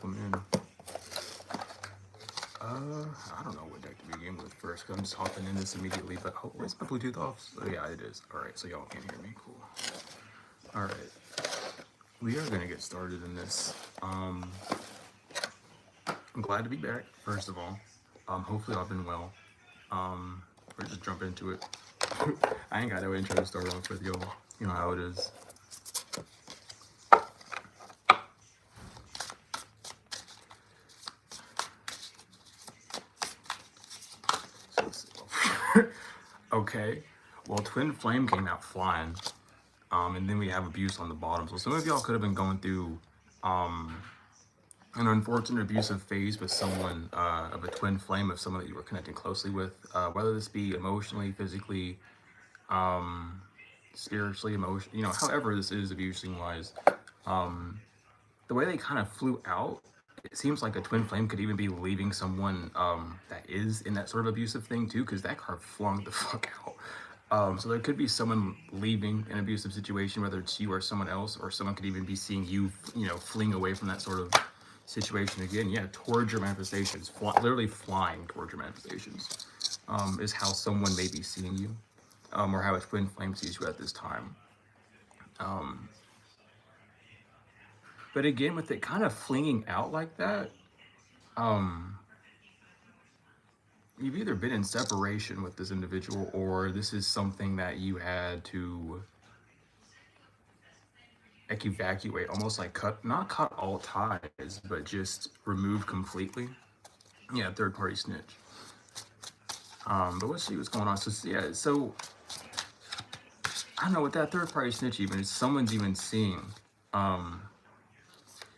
them in. I don't know what deck to begin with first, because I'm just hopping in this immediately, but oh, is my Bluetooth off? Oh, yeah, it is. Alright, so y'all can't hear me. Cool. Alright. We are going to get started in this. I'm glad to be back, first of all. Hopefully I've been well. We're just jump into it. I ain't got no intro to start off with, y'all. You know how it is. Okay, well, Twin Flame came out flying, and then we have Abuse on the bottom. So some of y'all could have been going through an unfortunate abusive phase with someone of a Twin Flame, of someone that you were connecting closely with, whether this be emotionally, physically, spiritually, emotionally, you know, however this is abusing wise. The way they kind of flew out, it seems like a Twin Flame could even be leaving someone that is in that sort of abusive thing too, because that card flung the fuck out. So there could be someone leaving an abusive situation, whether it's you or someone else, or someone could even be seeing you, you know, fleeing away from that sort of situation again. Yeah, towards your manifestations, literally flying towards your manifestations, is how someone may be seeing you, or how a Twin Flame sees you at this time. But again, with it kind of flinging out like that, you've either been in separation with this individual, or this is something that you had to like evacuate, almost like not cut all ties, but just remove completely. Yeah, third party snitch. But let's see what's going on. So yeah, so I don't know, with that third party snitch, even if someone's even seeing,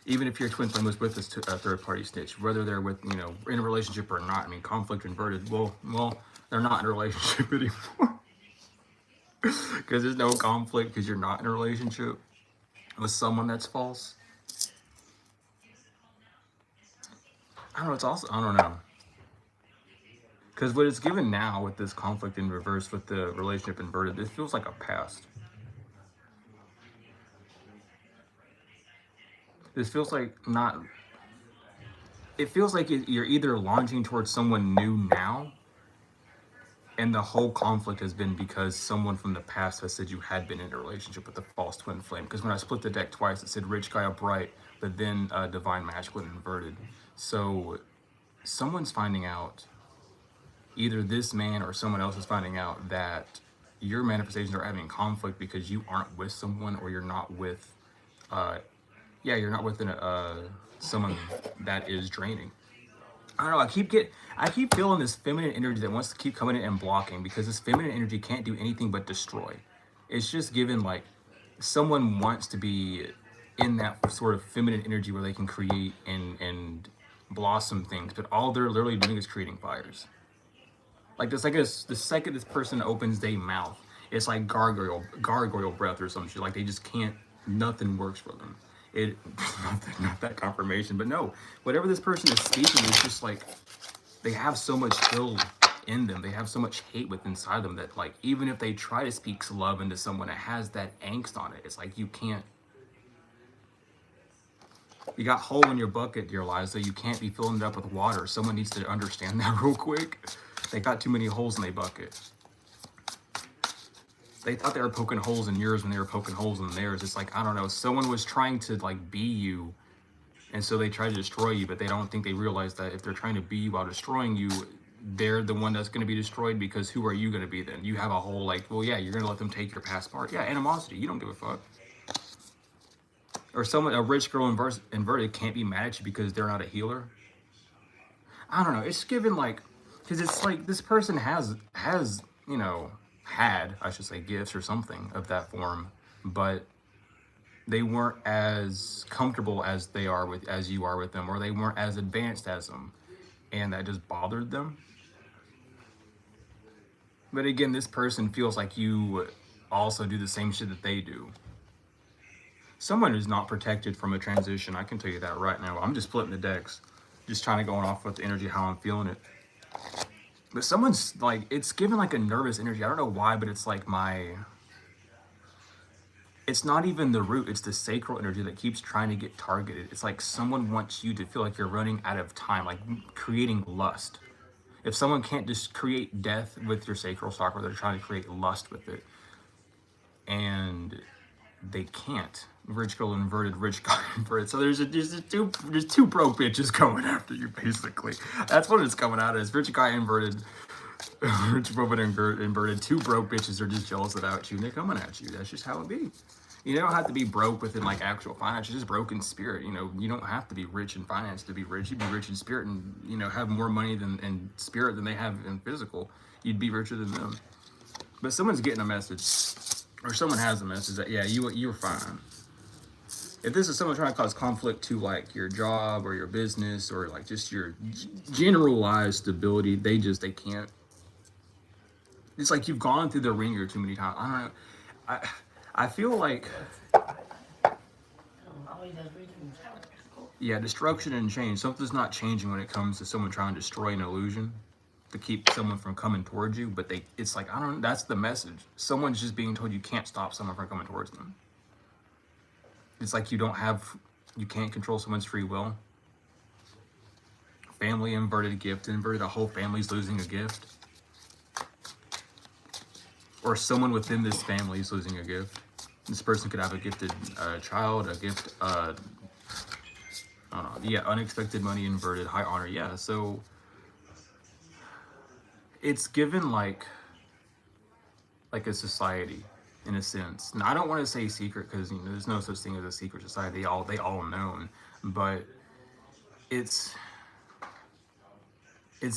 even if your Twin Flame was with this third party snitch, whether they're with, you know, in a relationship or not. I mean, conflict inverted. Well, they're not in a relationship anymore because there's no conflict, because you're not in a relationship with someone that's false. I don't know. It's also, I don't know, because what it's given now with this conflict in reverse, with the relationship inverted, it feels like a past. This feels like not. It feels like you're either launching towards someone new now, and the whole conflict has been because someone from the past has said you had been in a relationship with the false Twin Flame. Because when I split the deck twice, it said Rich Guy Upright, but then Divine Magical and Inverted. So someone's finding out, either this man or someone else is finding out, that your manifestations are having conflict because you aren't with someone, or you're not with, you're not with someone that is draining. I don't know, I keep feeling this feminine energy that wants to keep coming in and blocking, because this feminine energy can't do anything but destroy. It's just given like someone wants to be in that sort of feminine energy where they can create and blossom things, but all they're literally doing is creating fires. Like this, the second this person opens their mouth, it's like gargoyle breath or some shit. Like they just can't, nothing works for them. Not that confirmation, but no, whatever this person is speaking is just like, they have so much ill in them, they have so much hate within inside them, that like, even if they try to speak love into someone that has that angst on it, it's like you can't. You got hole in your bucket, dear Liza, you can't be filling it up with water. Someone needs to understand that real quick. They got too many holes in their bucket. They thought they were poking holes in yours when they were poking holes in theirs. It's like, I don't know, someone was trying to like be you, and so they tried to destroy you, but they don't think they realize that if they're trying to be you while destroying you, they're the one that's going to be destroyed, because who are you going to be then? You have a whole like, well, yeah, you're going to let them take your past part. Yeah, animosity, you don't give a fuck. Or someone, a rich girl inverted can't be mad at you because they're not a healer. I don't know, it's given like, because it's like this person has, you know, had, I should say, gifts or something of that form, but they weren't as comfortable as you are with them, or they weren't as advanced as them, and that just bothered them. But again, this person feels like you also do the same shit that they do. Someone is not protected from a transition, I can tell you that right now. I'm just splitting the decks, just trying to go off with the energy, how I'm feeling it. But someone's like, it's given like a nervous energy. I don't know why, but it's like it's not even the root, it's the sacral energy that keeps trying to get targeted. It's like someone wants you to feel like you're running out of time, like creating lust. If someone can't just create death with your sacral chakra, they're trying to create lust with it. And they can't. Rich girl inverted, rich guy inverted. So there's two broke bitches coming after you, basically. That's what it's coming out as. Rich guy inverted, rich woman inverted. Two broke bitches are just jealous about you and they're coming at you. That's just how it be. You don't have to be broke within like actual finance. You're just broke in spirit. You know, you don't have to be rich in finance to be rich. You'd be rich in spirit and, you know, have more money than in spirit than they have in physical. You'd be richer than them. But someone's getting a message, or someone has a message that, yeah, you're fine. If this is someone trying to cause conflict to like your job or your business or like just your generalized stability, they can't. It's like you've gone through the ringer too many times. I don't know. I feel like, yeah, destruction and change. Something's not changing when it comes to someone trying to destroy an illusion to keep someone from coming towards you. But it's like, I don't know, that's the message. Someone's just being told you can't stop someone from coming towards them. It's like you can't control someone's free will. Family inverted, gift inverted, a whole family's losing a gift. Or someone within this family is losing a gift. This person could have a gifted child, a gift, unexpected money inverted, high honor. Yeah, so it's given like a society in a sense. Now, I don't want to say secret because, you know, there's no such thing as a secret society. They all known, but it's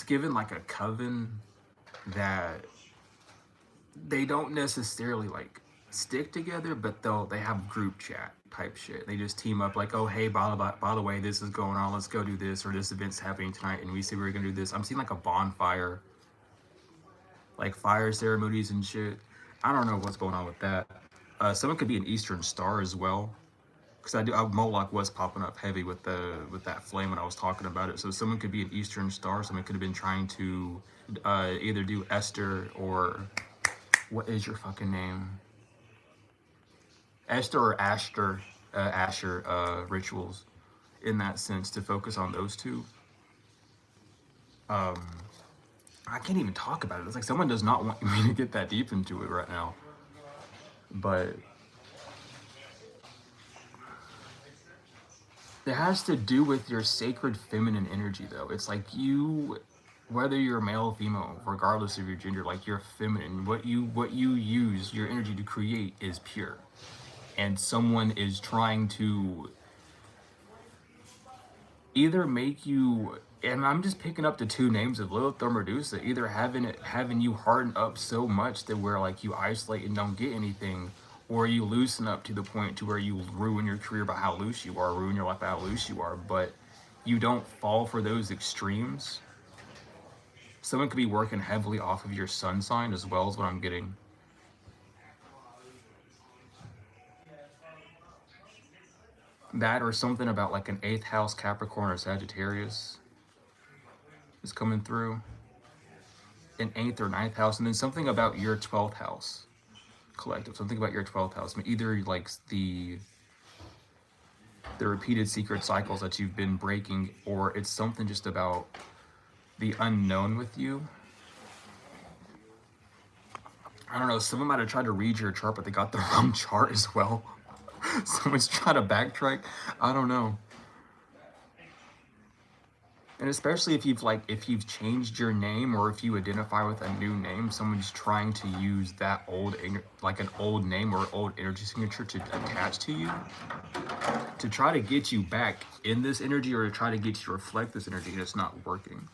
given like a coven that they don't necessarily like stick together, but they have group chat type shit. They just team up like, oh hey, by the way, this is going on, let's go do this, or this event's happening tonight and we say we're gonna do this. I'm seeing like a bonfire, like fire ceremonies and shit. I don't know what's going on with that. Someone could be an Eastern Star as well, because Moloch was popping up heavy with that flame when I was talking about it. So someone could be an Eastern Star. Someone could have been trying to either do Esther or what is your fucking name? Esther or Asher rituals in that sense to focus on those two. I can't even talk about it. It's like someone does not want me to get that deep into it right now. But it has to do with your sacred feminine energy, though. It's like you, whether you're male or female, regardless of your gender, like you're feminine. What you use your energy to create is pure. And someone is trying to either make you, and I'm just picking up the two names of Lilith or Medusa, either having you harden up so much that where like you isolate and don't get anything, or you loosen up to the point to where you ruin your career by how loose you are, ruin your life by how loose you are, but you don't fall for those extremes. Someone could be working heavily off of your sun sign as well, as what I'm getting. That or something about like an 8th house Capricorn or Sagittarius is coming through. An 8th or 9th house, and then something about your 12th house collective. Something about your 12th house. I mean, either like the repeated secret cycles that you've been breaking, or it's something just about the unknown with you. I don't know, someone might have tried to read your chart, but they got the wrong chart as well. Someone's trying to backtrack. I don't know. And especially if you've changed your name, or if you identify with a new name, someone's trying to use that like an old name or old energy signature to attach to you, to try to get you back in this energy, or to try to get you to reflect this energy, and it's not working.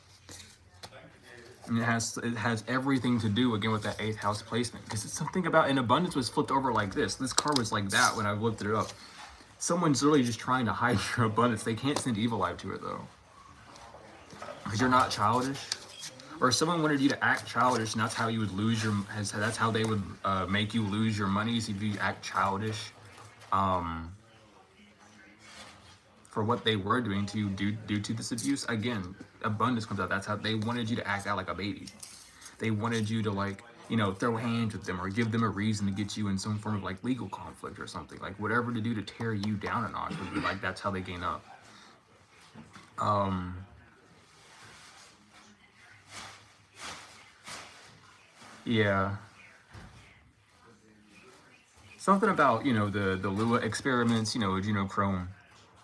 And it has everything to do again with that 8th house placement, because it's something about, and abundance was flipped over like this. This card was like that when I looked it up. Someone's really just trying to hide your abundance. They can't send evil light to it though, because you're not childish. Or someone wanted you to act childish, and that's how you would lose that's how they would make you lose your money, is if you act childish for what they were doing to you due to this abuse. Again, abundance comes out. That's how they wanted you to act out like a baby. They wanted you to like, throw hands with them or give them a reason to get you in some form of like legal conflict or something, like whatever to do to tear you down a notch would be like, that's how they gain up. Yeah. Something about, the Lua experiments, adrenochrome,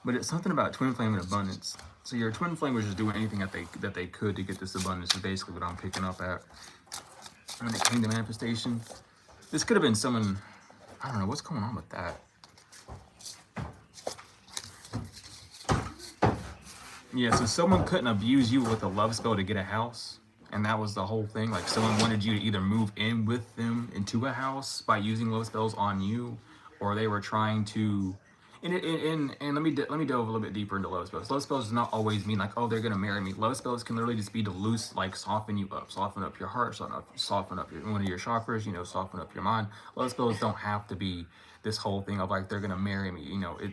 but it's something about twin flame and abundance. So your twin flame was just doing anything that they could to get this abundance is basically what I'm picking up at. When it came to manifestation, this could have been someone, I don't know what's going on with that. Yeah, so someone couldn't abuse you with a love spell to get a house. And that was the whole thing. Like someone wanted you to either move in with them into a house by using love spells on you, or they were trying to. And let me delve a little bit deeper into love spells. Love spells does not always mean like, oh, they're gonna marry me. Love spells can literally just be to loose, like soften you up, soften up your heart, soften up one of your chakras, soften up your mind. Love spells don't have to be this whole thing of like they're gonna marry me.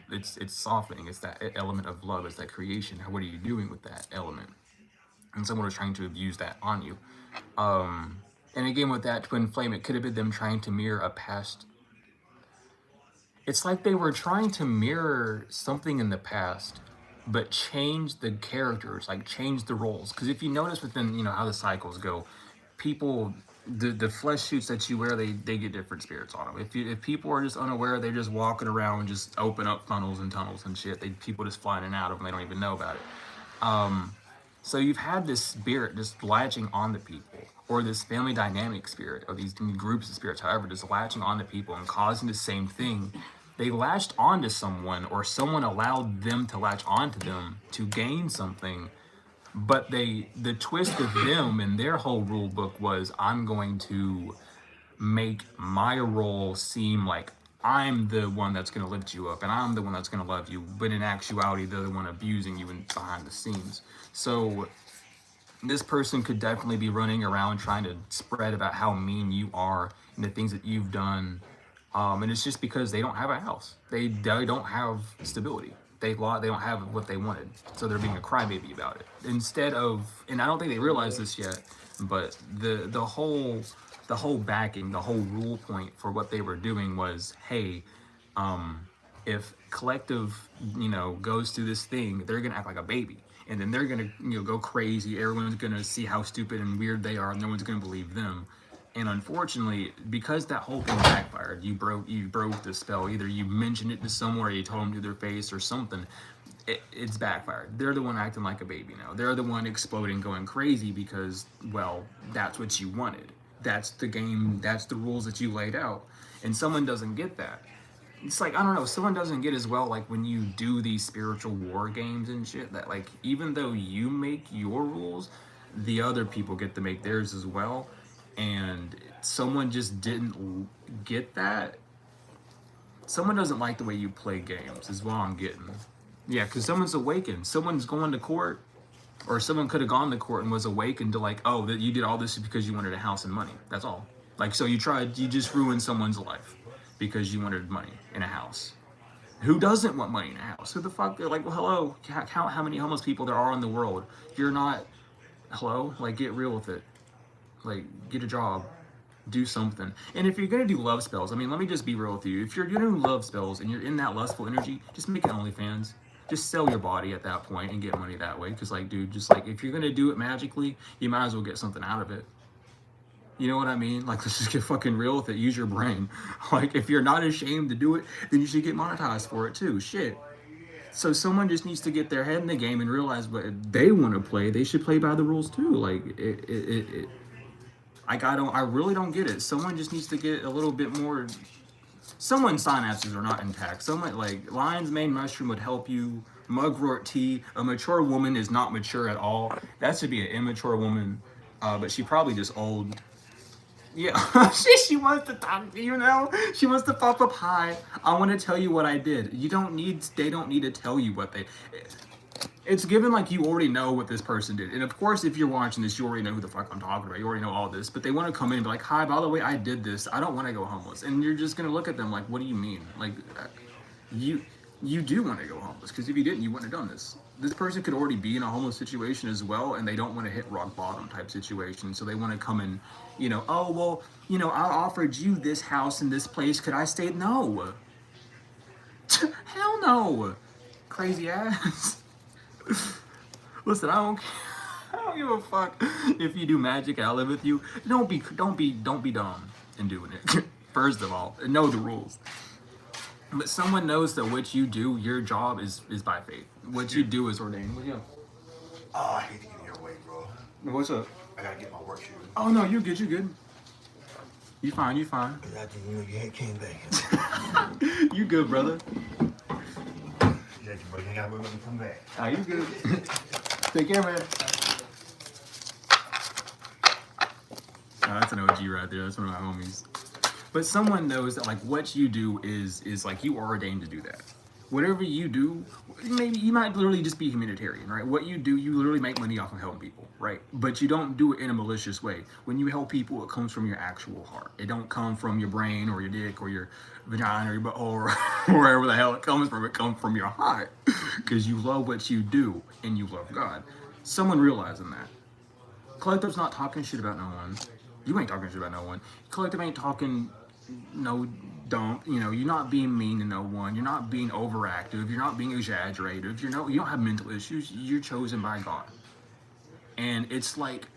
It's softening. It's that element of love. It's that creation. What are you doing with that element? And someone was trying to abuse that on you. And again, with that twin flame, it could have been them trying to mirror a past. It's like they were trying to mirror something in the past, but change the characters, like change the roles. Because if you notice within, how the cycles go, people, the flesh suits that you wear, they get different spirits on them. If people are just unaware, they're just walking around, just open up funnels and tunnels and shit. People just flying in and out of them. They don't even know about it. So you've had this spirit just latching on to people, or this family dynamic spirit, or these groups of spirits, however, just latching on to people and causing the same thing. They latched onto someone, or someone allowed them to latch onto them to gain something. But the twist of them and their whole rule book was, I'm going to make my role seem like I'm the one that's going to lift you up and I'm the one that's going to love you, but in actuality they're the one abusing you behind the scenes. So this person could definitely be running around trying to spread about how mean you are and the things that you've done, and it's just because they don't have a house. They don't have stability. They don't have what they wanted, so they're being a crybaby about it instead of. And I don't think they realize this yet, but the whole backing, the whole rule point for what they were doing was, hey, if collective, goes through this thing, they're gonna act like a baby, and then they're gonna, go crazy. Everyone's gonna see how stupid and weird they are, and no one's gonna believe them. And unfortunately, because that whole thing backfired, you broke the spell. Either you mentioned it to someone, or you told them to their face, or something. It's backfired. They're the one acting like a baby now. They're the one exploding, going crazy because, well, that's what you wanted. That's the game. That's the rules that you laid out. And someone doesn't get that. It's like, I don't know, someone doesn't get as well, like when you do these spiritual war games and shit, that like, even though you make your rules, the other people get to make theirs as well. And someone just didn't get that. Someone doesn't like the way you play games, is what I'm getting. Yeah, because someone's awakened. Someone's going to court, or someone could have gone to court and was awakened to like, oh, that you did all this because you wanted a house and money. That's all. Like, so you just ruined someone's life because you wanted money in a house. Who doesn't want money in a house? Who the fuck? They're like, well, hello, count how many homeless people there are in the world. You're not, hello, like, get real with it. Like, get a job, do something. And if you're gonna do love spells, I mean, let me just be real with you. If you're gonna do love spells and you're in that lustful energy, just make it OnlyFans. Just sell your body at that point and get money that way. Because, like, dude, just like, if you're gonna do it magically, you might as well get something out of it. You know what I mean? Like, let's just get fucking real with it. Use your brain. Like, if you're not ashamed to do it, then you should get monetized for it too. Shit. So someone just needs to get their head in the game and realize what they want to play. They should play by the rules too. Like, I really don't get it. Someone just needs to get a little bit more. Someone's synapses are not intact. Someone, like, lion's mane mushroom would help you. Mugwort tea. A mature woman is not mature at all. That should be an immature woman, but she probably just old. Yeah, she wants to talk to you now. She wants to pop up. Hi, I want to tell you what I did. They don't need to tell you what they. It's given like you already know what this person did. And of course, if you're watching this, you already know who the fuck I'm talking about. You already know all this. But they want to come in and be like, hi, by the way, I did this. I don't want to go homeless. And you're just going to look at them like, what do you mean? Like, you do want to go homeless. Because if you didn't, you wouldn't have done this. this person could already be in a homeless situation as well, and they don't want to hit rock bottom type situation. So they want to come in, oh, well, I offered you this house and this place. Could I stay? No. Hell no. Crazy ass. Listen, I don't give a fuck if you do magic and I live with you. Don't be dumb in doing it. First of all, know the rules. But someone knows that what you do, your job is by faith. What you do is ordained. What's up? Oh, I hate to get in your way, bro. What's up? I gotta get my work shoes. Oh no, you're good. You fine. Cause I think you ain't came back. You good, brother? Yeah, but you gotta wait when you come back. Ah, you good? Take care, man. Oh, that's an OG right there. That's one of my homies. But someone knows that like what you do is like you are ordained to do that. Whatever you do, maybe you might literally just be humanitarian, right? What you do, you literally make money off of helping people, right? But you don't do it in a malicious way. When you help people, it comes from your actual heart. It don't come from your brain or your dick or your vagina or your butt or wherever the hell it comes from. It comes from your heart because you love what you do and you love God. Someone realizing that. Collective's not talking shit about no one. You ain't talking shit about no one. Collective ain't talking no dump. You're not being mean to no one. You're not being overactive. You're not being exaggerative. You don't have mental issues. You're chosen by God. And it's like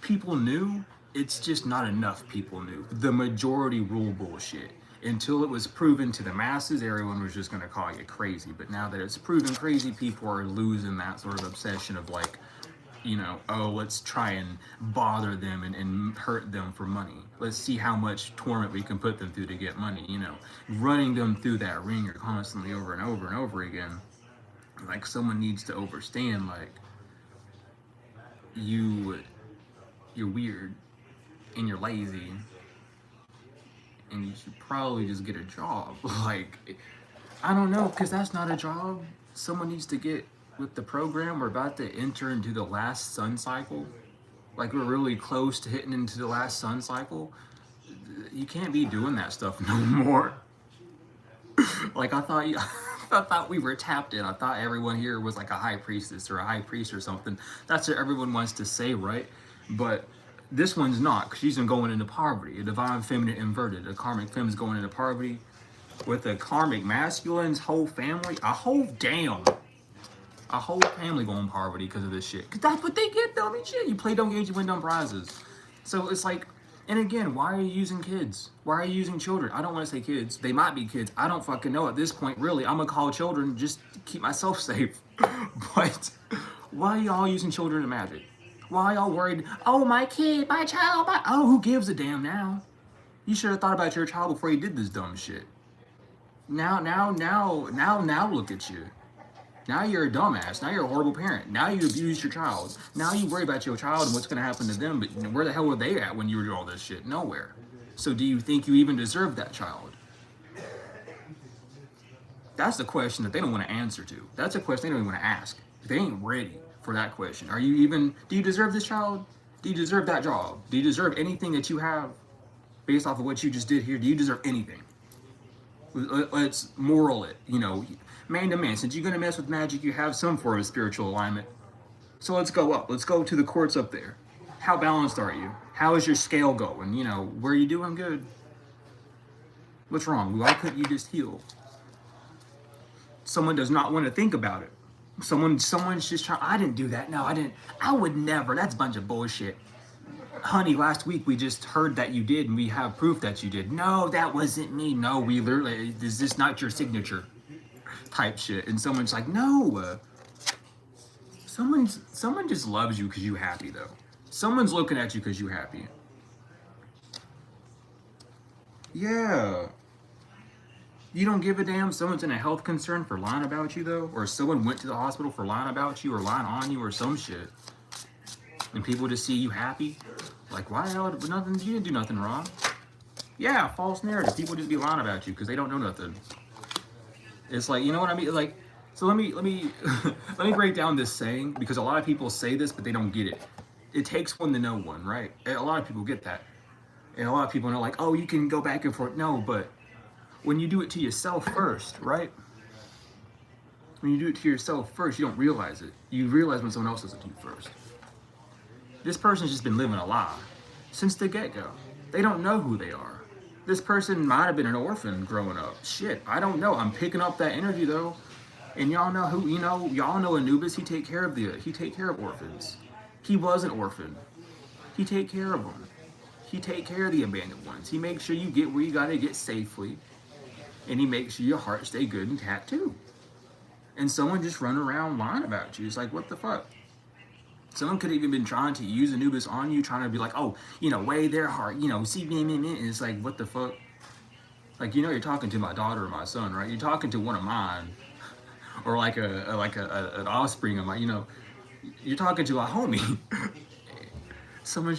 people knew. It's just not enough people knew. The majority rule bullshit. Until it was proven to the masses, everyone was just going to call you crazy. But now that it's proven crazy, people are losing that sort of obsession of like, oh, let's try and bother them and hurt them for money. Let's see how much torment we can put them through to get money, running them through that ringer constantly over and over and over again. Like someone needs to understand, like, you're weird and you're lazy and you should probably just get a job. Like, I don't know, because that's not a job. Someone needs to get with the program. We're about to enter into the last sun cycle. Like we're really close to hitting into the last sun cycle. You can't be doing that stuff no more. Like I thought we were tapped in. I thought everyone here was like a high priestess or a high priest or something. That's what everyone wants to say, right? But this one's not, because she's going into poverty. A divine feminine inverted. A karmic fem's going into poverty with a karmic masculine's whole family. A whole family going in poverty because of this shit. Because that's what they get, though. I mean, shit, you play dumb games, you win dumb prizes. So it's like, and again, why are you using kids? Why are you using children? I don't want to say kids. They might be kids. I don't fucking know at this point, really. I'm going to call children just to keep myself safe. But why are y'all using children in magic? Why are y'all worried? Oh, my kid, my child, oh, who gives a damn now? You should have thought about your child before you did this dumb shit. Now look at you. Now you're a dumbass. Now you're a horrible parent. Now you abused your child. Now you worry about your child and what's going to happen to them, but where the hell were they at when you were doing all this shit? Nowhere. So do you think you even deserve that child? That's the question that they don't want to answer to. That's a question they don't even want to ask. They ain't ready for that question. Do you deserve this child? Do you deserve that job? Do you deserve anything that you have based off of what you just did here? Do you deserve anything? Let's moral it, man to man. Since you're going to mess with magic, you have some form of spiritual alignment. So let's go up. Let's go to the courts up there. How balanced are you? How is your scale going? Were you doing good? What's wrong? Why couldn't you just heal? Someone does not want to think about it. Someone's just trying, I didn't do that. No, I didn't. I would never. That's a bunch of bullshit. Honey, last week we just heard that you did and we have proof that you did. No, that wasn't me. No, we literally, is this not your signature? Type shit. And someone's like, no. Someone just loves you because you're happy, though. Someone's looking at you because you're happy. Yeah. You don't give a damn someone's in a health concern for lying about you, though? Or someone went to the hospital for lying about you or lying on you or some shit. And people just see you happy? Like, why the hell? You didn't do nothing wrong. Yeah, false narrative. People just be lying about you because they don't know nothing. It's like, you know what I mean? Like, so let me let me break down this saying, because a lot of people say this, but they don't get it. It takes one to know one, right? And a lot of people get that. And a lot of people know, like, oh, you can go back and forth. No, but when you do it to yourself first, right? When you do it to yourself first, you don't realize it. You realize when someone else does it to you first. This person's just been living a lie since the get-go. They don't know who they are. This person might have been an orphan growing up. Shit, I don't know. I'm picking up that energy though. And y'all know who, y'all know Anubis, he take care of orphans. He was an orphan. He take care of them. He take care of the abandoned ones. He makes sure you get where you gotta get safely. And he makes sure your heart stay good and tattooed. And someone just run around lying about you. It's like, what the fuck? Someone could have even been trying to use Anubis on you, trying to be like, oh, weigh their heart, see me. And it's like, what the fuck? Like, you're talking to my daughter or my son, right? You're talking to one of mine, or like an offspring of mine. You're talking to a homie. Someone's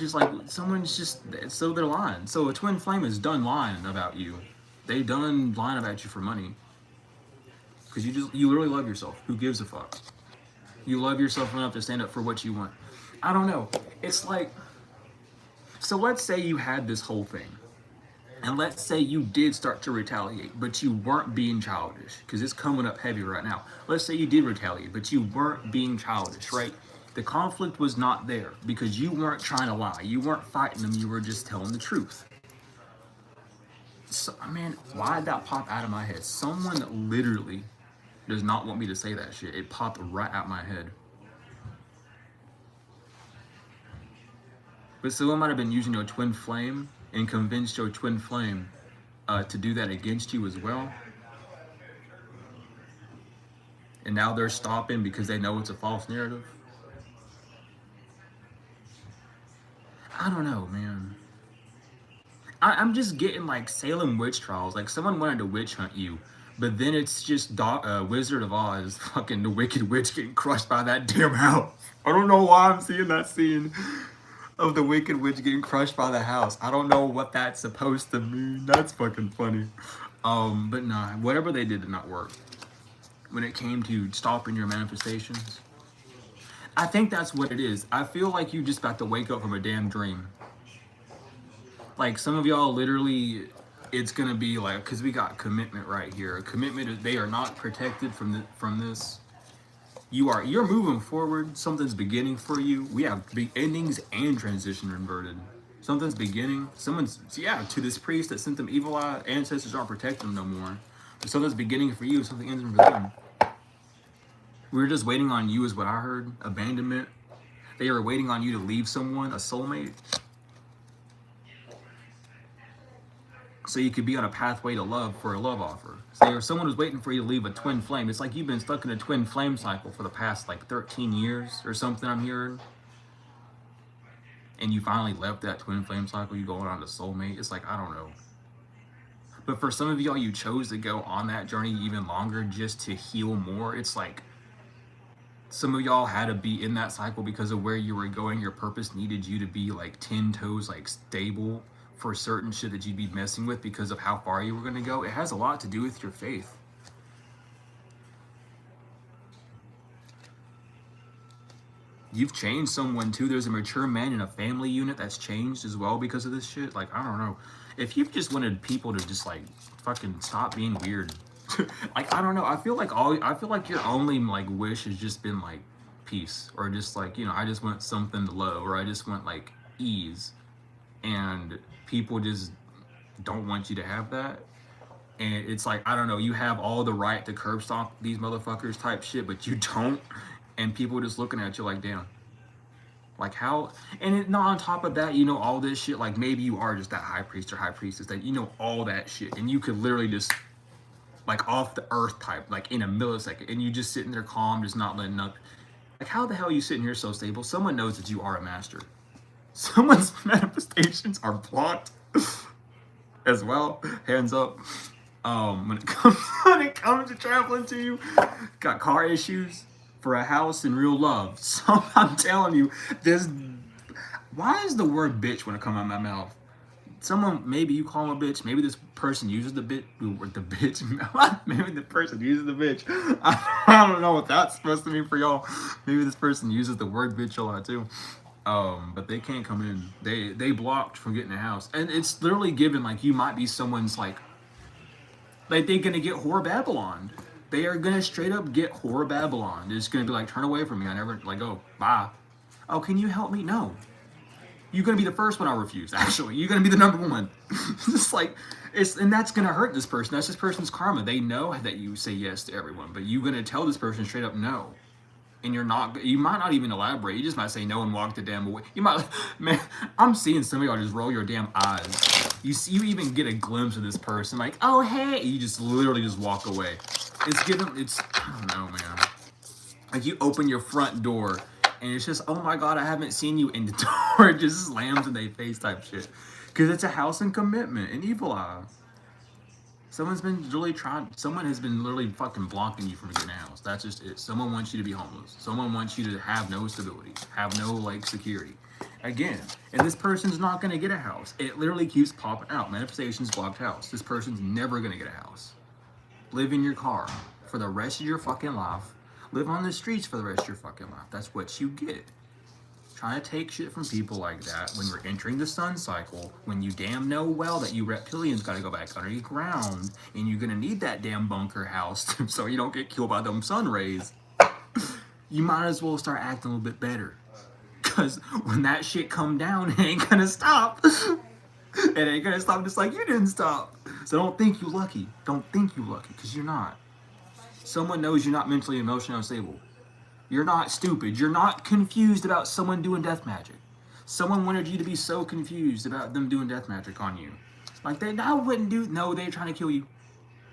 just, so they're lying. So a twin flame is done lying about you. They done lying about you for money. Because you literally love yourself. Who gives a fuck? You love yourself enough to stand up for what you want. I don't know. It's like, so let's say you had this whole thing. And let's say you did start to retaliate, but you weren't being childish. Because it's coming up heavy right now. Let's say you did retaliate, but you weren't being childish, right? The conflict was not there because you weren't trying to lie. You weren't fighting them. You were just telling the truth. So, man, why did that pop out of my head? Someone literally does not want me to say that shit. It popped right out my head. But someone might have been using your twin flame and convinced your twin flame to do that against you as well. And now they're stopping because they know it's a false narrative. I don't know, man. I'm just getting like Salem witch trials. Like someone wanted to witch hunt you, but then it's just Wizard of Oz, fucking the Wicked Witch getting crushed by that damn house. I don't know why I'm seeing that scene of the Wicked Witch getting crushed by the house. I don't know what that's supposed to mean. That's fucking funny. But nah, whatever they did not work. When it came to stopping your manifestations, I think that's what it is. I feel like you just about to wake up from a damn dream. Like some of y'all literally, it's gonna be like, cause we got commitment right here. Commitment is, they are not protected from this. You're moving forward. Something's beginning for you. We have big endings and transition inverted. Something's beginning. To this priest that sent them evil eye, ancestors aren't protecting them no more. But something's beginning for you. Something ends for them. We were just waiting on you, is what I heard. Abandonment. They were waiting on you to leave someone, a soulmate, so you could be on a pathway to love for a love offer. So someone was waiting for you to leave a twin flame. It's like you've been stuck in a twin flame cycle for the past like 13 years or something, I'm hearing. And you finally left that twin flame cycle. You going on to soulmate. It's like, I don't know. But for some of y'all, you chose to go on that journey even longer just to heal more. It's like some of y'all had to be in that cycle because of where you were going. Your purpose needed you to be like 10 toes, like stable for certain shit that you'd be messing with because of how far you were going to go. It has a lot to do with your faith. You've changed someone too. There's a mature man in a family unit that's changed as well because of this shit. Like, I don't know. If you've just wanted people to just like fucking stop being weird. Like, I don't know. I feel like your only like wish has just been like peace, or just like, I just want something low, or I just want like ease. And people just don't want you to have that. And it's like, I don't know, you have all the right to curb stomp these motherfuckers type shit, but you don't. And people just looking at you like, damn. Like how, and on top of that, all this shit, like maybe you are just that high priest or high priestess that all that shit. And you could literally just, like off the earth type, like in a millisecond. And you just sitting there calm, just not letting up. Like how the hell are you sitting here so stable? Someone knows that you are a master. Someone's manifestations are blocked as well. Hands up. When it comes to traveling to you, got car issues for a house and real love. So I'm telling you, why is the word bitch when it comes out of my mouth? Someone, maybe you call him a bitch. Maybe this person uses the bitch. Maybe the person uses the bitch. I don't know what that's supposed to mean for y'all. Maybe this person uses the word bitch a lot too. But they can't come in. They blocked from getting a house. And it's literally given like you might be someone's like they're gonna get whore Babylon. They are gonna straight up get horror Babylon. They're just gonna be like, turn away from me. I never like, oh, bye. Oh, can you help me? No. You're gonna be the first one I refuse. Actually, you're gonna be the number one. Just like and that's gonna hurt this person. That's this person's karma. They know that you say yes to everyone, but you're gonna tell this person straight up no. And you're not. You might not even elaborate. You just might say no and walk the damn away. You might, man. I'm seeing some of y'all just roll your damn eyes. You even get a glimpse of this person, like, oh hey. You just literally just walk away. It's I don't know, man. Like you open your front door and it's just, oh my god, I haven't seen you, and the door just slams in their face type shit. Because it's a house and commitment, an evil eye. Someone has been literally fucking blocking you from getting a house. That's just it. Someone wants you to be homeless. Someone wants you to have no stability, have no like security. Again, and this person's not gonna get a house. It literally keeps popping out. Manifestations blocked house. This person's never gonna get a house. Live in your car for the rest of your fucking life. Live on the streets for the rest of your fucking life. That's what you get. Trying to take shit from people like that when we're entering the sun cycle, when you damn know well that you reptilians gotta go back under the ground, and you're gonna need that damn bunker house so you don't get killed by them sun rays, you might as well start acting a little bit better. Cause when that shit come down, it ain't gonna stop. It ain't gonna stop just like you didn't stop. So don't think you lucky. Don't think you lucky, cause you're not. Someone knows you're not mentally and emotionally unstable. You're not stupid. You're not confused about someone doing death magic. Someone wanted you to be so confused about them doing death magic on you. Like no, they're trying to kill you.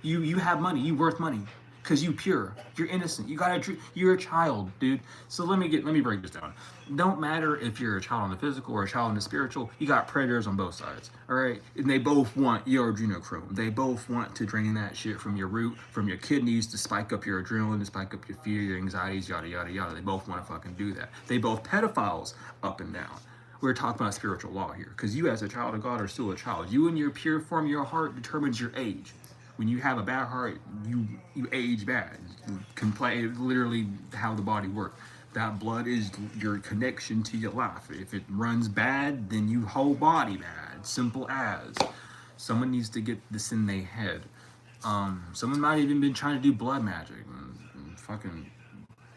You have money. You worth money. Cause you pure. You're innocent. You're a child, dude. So let me break this down. Don't matter if you're a child on the physical or a child on the spiritual, you got predators on both sides. Alright? And they both want your adrenochrome. They both want to drain that shit from your root, from your kidneys, to spike up your adrenaline, to spike up your fear, your anxieties, yada yada yada. They both want to fucking do that. They both pedophiles up and down. We're talking about spiritual law here. Because you as a child of God are still a child. You in your pure form, your heart determines your age. When you have a bad heart, you age bad. You can play literally how the body works. That blood is your connection to your life. If it runs bad, then you whole body bad. Simple as. Someone needs to get this in their head. Someone might even been trying to do blood magic and fucking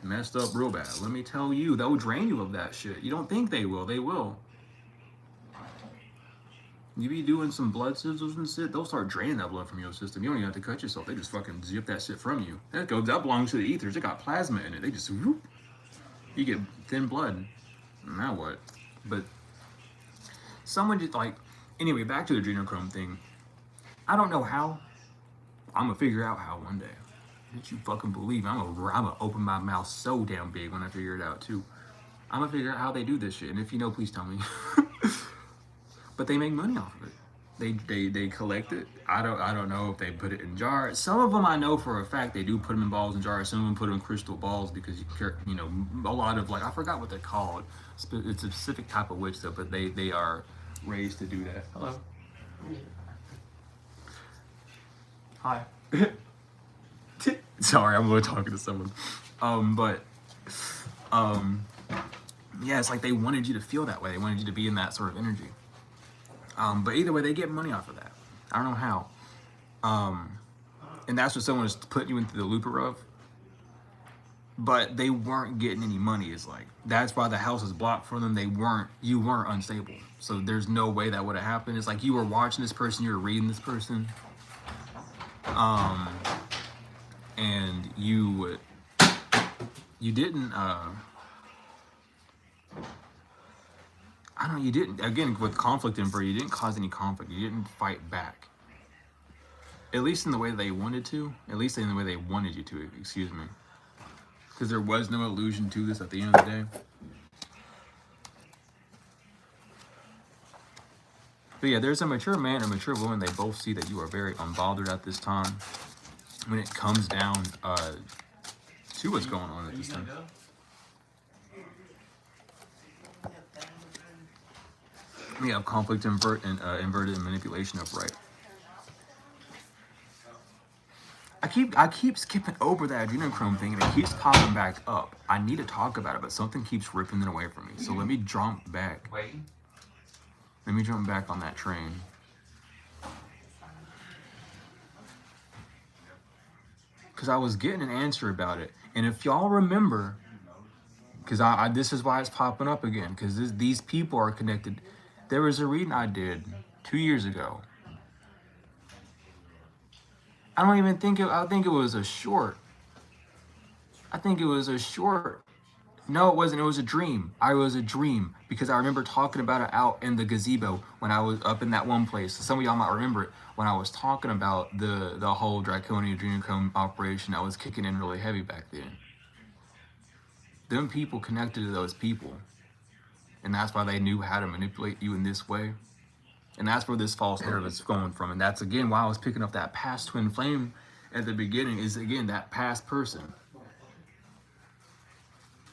messed up real bad. Let me tell you, they'll drain you of that shit. You don't think they will. They will. You be doing some blood sizzles and shit, they'll start draining that blood from your system. You don't even have to cut yourself. They just fucking zip that shit from you. That belongs to the ethers. It got plasma in it. They just whoop. You get thin blood. Now what? But someone just like, anyway, back to the adrenochrome thing. I don't know how. I'm gonna figure out how one day. Did you fucking believe? I'm gonna open my mouth so damn big when I figure it out too. I'm gonna figure out how they do this shit. And if you know, please tell me. But they make money off of it. They collect it. I don't know if they put it in jars. Some of them I know for a fact they do put them in balls and jars. Some of them put them in crystal balls because you know a lot of like I forgot what they're called. It's a specific type of witch though, but they are raised to do that. Hello. Hi. Sorry, I'm really talking to someone. Yeah, it's like they wanted you to feel that way. They wanted you to be in that sort of energy. But either way, they get money off of that. I don't know how. And that's what someone was putting you into the looper of. But they weren't getting any money. It's like, that's why the house is blocked for them. You weren't unstable. So there's no way that would have happened. It's like you were watching this person, you were reading this person. And you didn't, you didn't, again, with conflict infer, you didn't cause any conflict. You didn't fight back. At least in the way they wanted to. At least in the way they wanted you to, excuse me. Because there was no illusion to this at the end of the day. But yeah, there's a mature man and a mature woman. They both see that you are very unbothered at this time. When it comes down to what's going on at this time. We have conflict inverted and manipulation of right. I keep skipping over that adrenochrome thing and it keeps popping back up. I need to talk about it, but something keeps ripping it away from me. So let me jump back. Let me jump back on that train. because I was getting an answer about it. And if y'all remember, because I this is why it's popping up again, because these people are connected. There was a reading I did 2 years ago. I don't even think I think it was a short. I think it was a short. No, it wasn't. It was a dream. I was a dream because I remember talking about it out in the gazebo when I was up in that one place. Some of y'all might remember it when I was talking about the whole Draconian Adrenochrome operation that was kicking in really heavy back then. Them people connected to those people, and that's why they knew how to manipulate you in this way. And that's where this false narrative is going from. And that's again why I was picking up that past twin flame at the beginning, is again that past person.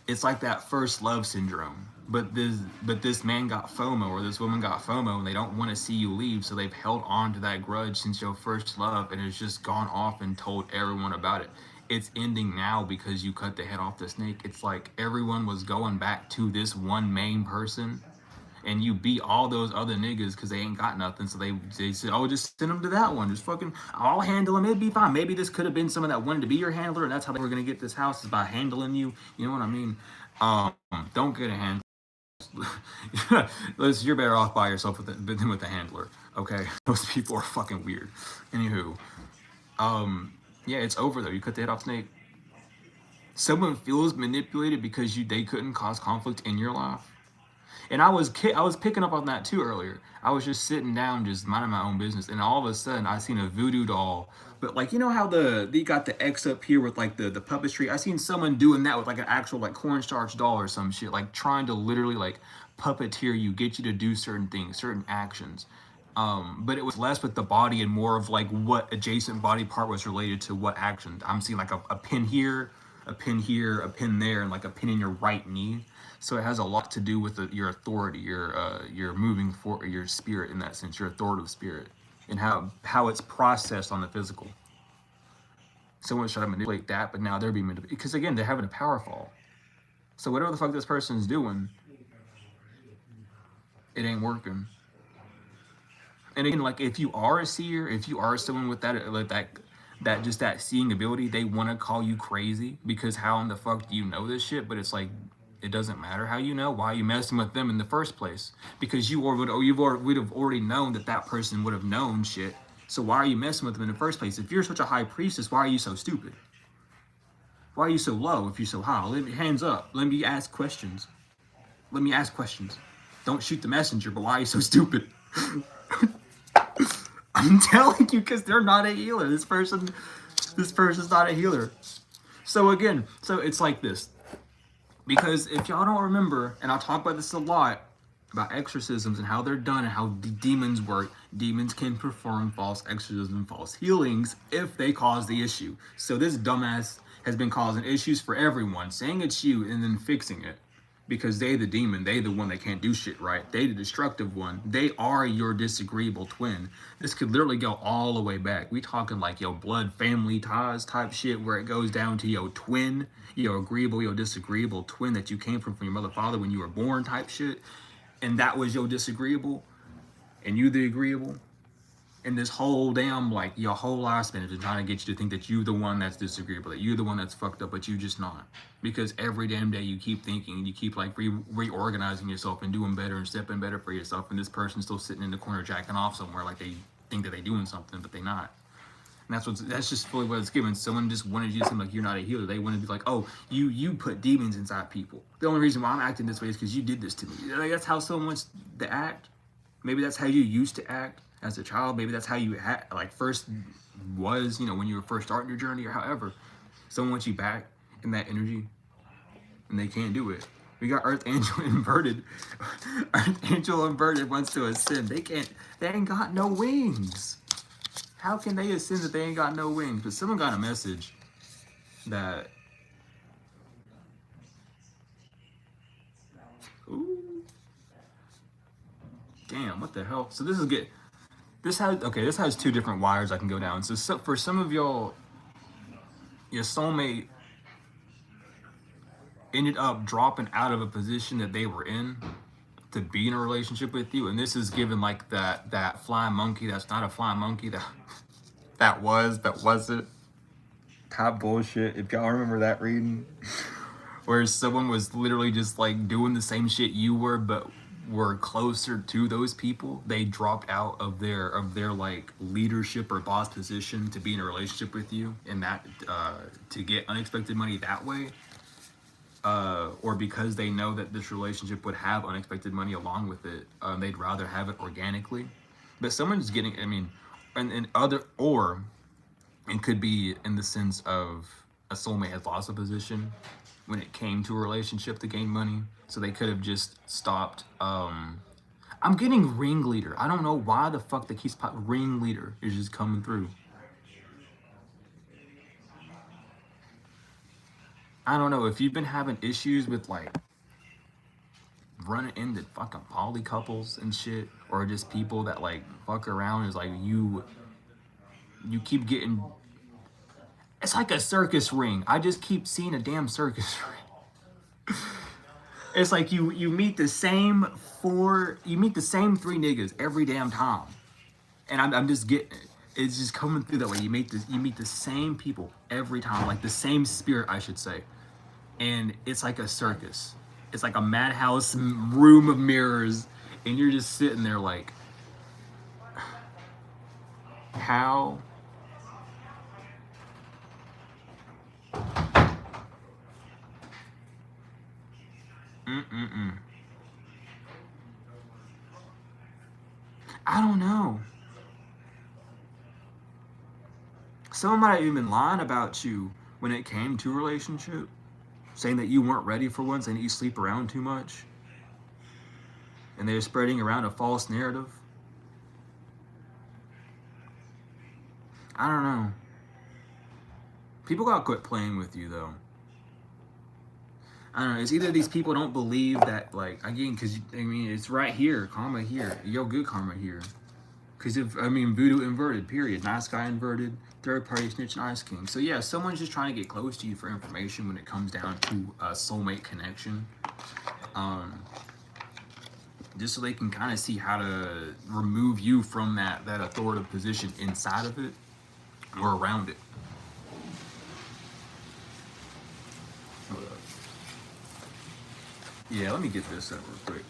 It's like that first love syndrome. But this man got FOMO, or this woman got FOMO, and they don't want to see you leave, so they've held on to that grudge since your first love, and it's just gone off and told everyone about it. It's ending now because you cut the head off the snake. It's like everyone was going back to this one main person, and you beat all those other niggas because they ain't got nothing. So they said, oh, just send them to that one. Just fucking, I'll handle them. It'd be fine. Maybe this could have been someone that wanted to be your handler, and that's how they were going to get this house, is by handling you. You know what I mean? Don't get a handler. You're better off by yourself than with a handler. Okay? Those people are fucking weird. Anywho. Yeah, it's over though. You cut the head off snake. Someone feels manipulated because they couldn't cause conflict in your life. And I was picking up on that too earlier. I was just sitting down, just minding my own business, and all of a sudden I seen a voodoo doll. But like, you know how they got the X up here with like the puppetry? I seen someone doing that with like an actual like cornstarch doll or some shit, like trying to literally like puppeteer you, get you to do certain things, certain actions. But it was less with the body and more of like what adjacent body part was related to what action. I'm seeing like a pin here, a pin here, a pin there, and like a pin in your right knee. So it has a lot to do with your authority, your moving for your spirit in that sense, your authoritative spirit, and how it's processed on the physical. Someone's trying to manipulate that, but now they're being manipulated because again they're having a power fall. So whatever the fuck this person's doing, it ain't working. And again, like if you are a seer, if you are someone with that like that just that seeing ability, they want to call you crazy because how in the fuck do you know this shit? But it's like, it doesn't matter how you know. Why are you messing with them in the first place? Because you would have already known that person would have known shit. So why are you messing with them in the first place? If you're such a high priestess, why are you so stupid? Why are you so low if you're so high? Hands up. Let me ask questions. Let me ask questions. Don't shoot the messenger, but why are you so stupid? I'm telling you, because they're not a healer. This person's not a healer. So again, so it's like this. Because if y'all don't remember, and I'll talk about this a lot, about exorcisms and how they're done and how demons work, demons can perform false exorcisms and false healings if they cause the issue. So this dumbass has been causing issues for everyone, saying it's you and then fixing it. Because they the demon, they the one that can't do shit right. They the destructive one. They are your disagreeable twin. This could literally go all the way back. We talking like your blood family ties type shit where it goes down to your twin, your agreeable, your disagreeable twin that you came from your mother, father when you were born type shit. And that was your disagreeable and you the agreeable. And this whole damn, like, your whole lifespan is trying to get you to think that you're the one that's disagreeable, that you're the one that's fucked up, but you just not. Because every damn day you keep thinking, and you keep, like, reorganizing yourself and doing better and stepping better for yourself, and this person's still sitting in the corner jacking off somewhere like they think that they doing something, but they not. And that's just fully what it's given. Someone just wanted you to seem like you're not a healer. They wanted to be like, oh, you put demons inside people. The only reason why I'm acting this way is because you did this to me. Like, that's how someone wants to act. Maybe that's how you used to act as a child. Maybe that's how you first was, when you were first starting your journey, or however. Someone wants you back in that energy, and they can't do it. We got Earth Angel inverted. Earth Angel inverted wants to ascend. They ain't got no wings. How can they ascend if they ain't got no wings? But someone got a message that, ooh, damn, what the hell? So this has two different wires I can go down. So for some of y'all, your soulmate ended up dropping out of a position that they were in to be in a relationship with you, and this is given like that flying monkey that's not a flying monkey, that wasn't. Top bullshit. If y'all remember that reading, where someone was literally just like doing the same shit you were, but were closer to those people. They dropped out of their like leadership or boss position to be in a relationship with you, and that to get unexpected money that way. Or because they know that this relationship would have unexpected money along with it, they'd rather have it organically. But someone's getting, I mean, and other, or it could be in the sense of a soulmate has lost a position when it came to a relationship to gain money, so they could have just stopped. I'm getting ringleader. I don't know why the fuck they keep ringleader is just coming through. I don't know if you've been having issues with like running into fucking poly couples and shit, or just people that like fuck around. Is like you keep getting. It's like a circus ring. I just keep seeing a damn circus ring. It's like you meet the same three niggas every damn time, and I'm just getting it. It's just coming through that way. You meet the same people every time, like the same spirit, I should say, and it's like a circus. It's like a madhouse room of mirrors, and you're just sitting there like, how? I don't know. Someone might have even been lying about you when it came to a relationship, saying that you weren't ready for one, saying that you sleep around too much, and they're spreading around a false narrative. I don't know. People gotta quit playing with you, though. I don't know. It's either these people don't believe that, like, again, because, I mean, it's right here, karma here, yo, good karma here. Because, voodoo inverted, period. Nice guy inverted, third party snitch, nice king. So, yeah, someone's just trying to get close to you for information when it comes down to a soulmate connection. Just so they can kind of see how to remove you from that authoritative position inside of it or around it. Hold up. Yeah, let me get this up real quick.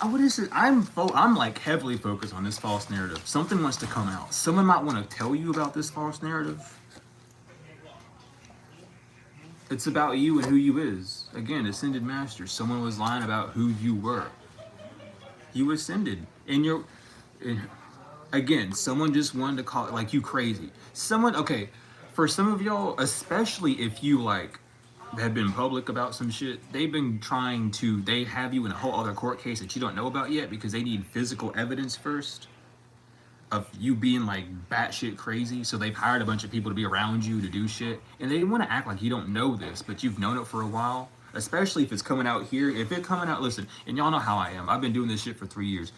Oh, what is it? I'm like heavily focused on this false narrative. Something wants to come out. Someone might want to tell you about this false narrative. It's about you and who you is. Again, ascended master. Someone was lying about who you were. You ascended. Again, someone just wanted to call it like you crazy. Someone, okay, for some of y'all, especially if you like have been public about some shit, they have you in a whole other court case that you don't know about yet because they need physical evidence first of you being like batshit crazy. So they've hired a bunch of people to be around you to do shit, and they want to act like you don't know this, but you've known it for a while. Especially if it's coming out here. If it's coming out, listen, and y'all know how I am. I've been doing this shit for 3 years.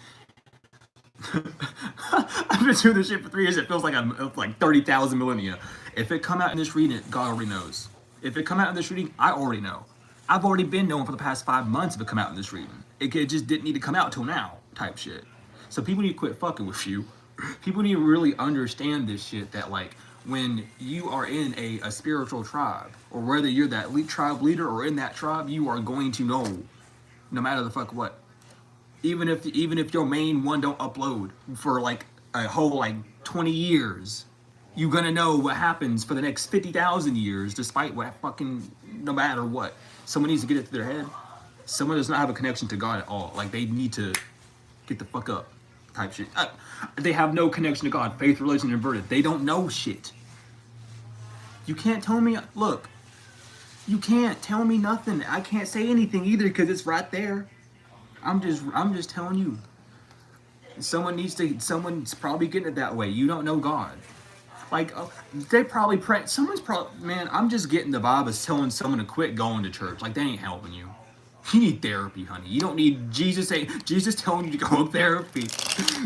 I've been doing this shit for 3 years. It feels like I'm like 30,000 millennia. If it come out in this reading, God already knows. If it come out in this reading, I already know. I've already been knowing for the past 5 months if it come out in this reading. It just didn't need to come out till now, type shit. So people need to quit fucking with you. People need to really understand this shit, that like when you are in a spiritual tribe, or whether you're that tribe leader or in that tribe, you are going to know, no matter the fuck what. Even if your main one don't upload for like a whole like 20 years, you're gonna know what happens for the next 50,000 years, despite what fucking, no matter what. Someone needs to get it to their head. Someone does not have a connection to God at all. Like, they need to get the fuck up, type shit. They have no connection to God. Faith, religion, inverted. They don't know shit. You can't tell me, look, you can't tell me nothing. I can't say anything either because it's right there. I'm just telling you. Someone's probably getting it that way. You don't know God. Like, they probably pray. Man, I'm just getting the vibe of telling someone to quit going to church. Like, they ain't helping you. You need therapy, honey. You don't need Jesus telling you to go to therapy.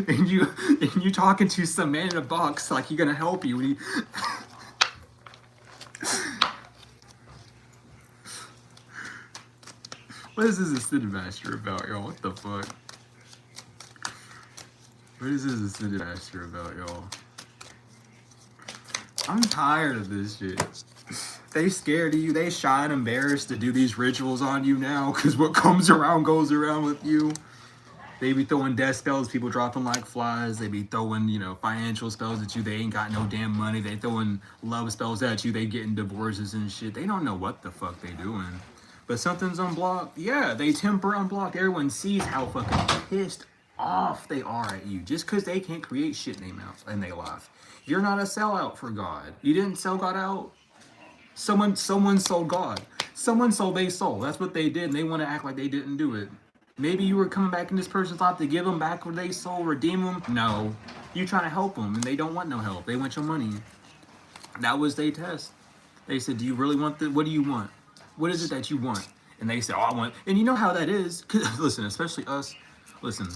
And you talking to some man in a box like he's gonna help you. And what is this ascended master about, y'all? What the fuck? What is this ascended master about, y'all? I'm tired of this shit. They scared of you. They shy and embarrassed to do these rituals on you now, because what comes around goes around with you. They be throwing death spells, people drop them like flies. They be throwing, financial spells at you. They ain't got no damn money. They throwing love spells at you. They getting divorces and shit. They don't know what the fuck they doing. But something's unblocked. Yeah, they temper unblocked. Everyone sees how fucking pissed off they are at you just because they can't create shit in their mouth and they laugh. You're not a sellout for God. You didn't sell God out. Someone sold God. Someone sold their soul. That's what they did, and they want to act like they didn't do it. Maybe you were coming back in this person's life to give them back what they sold, redeem them. No, you trying to help them, and they don't want no help. They want your money. That was their test. They said, "Do you really want this? What do you want? What is it that you want?" And they said, "Oh, I want." And you know how that is. Listen, especially us. Listen,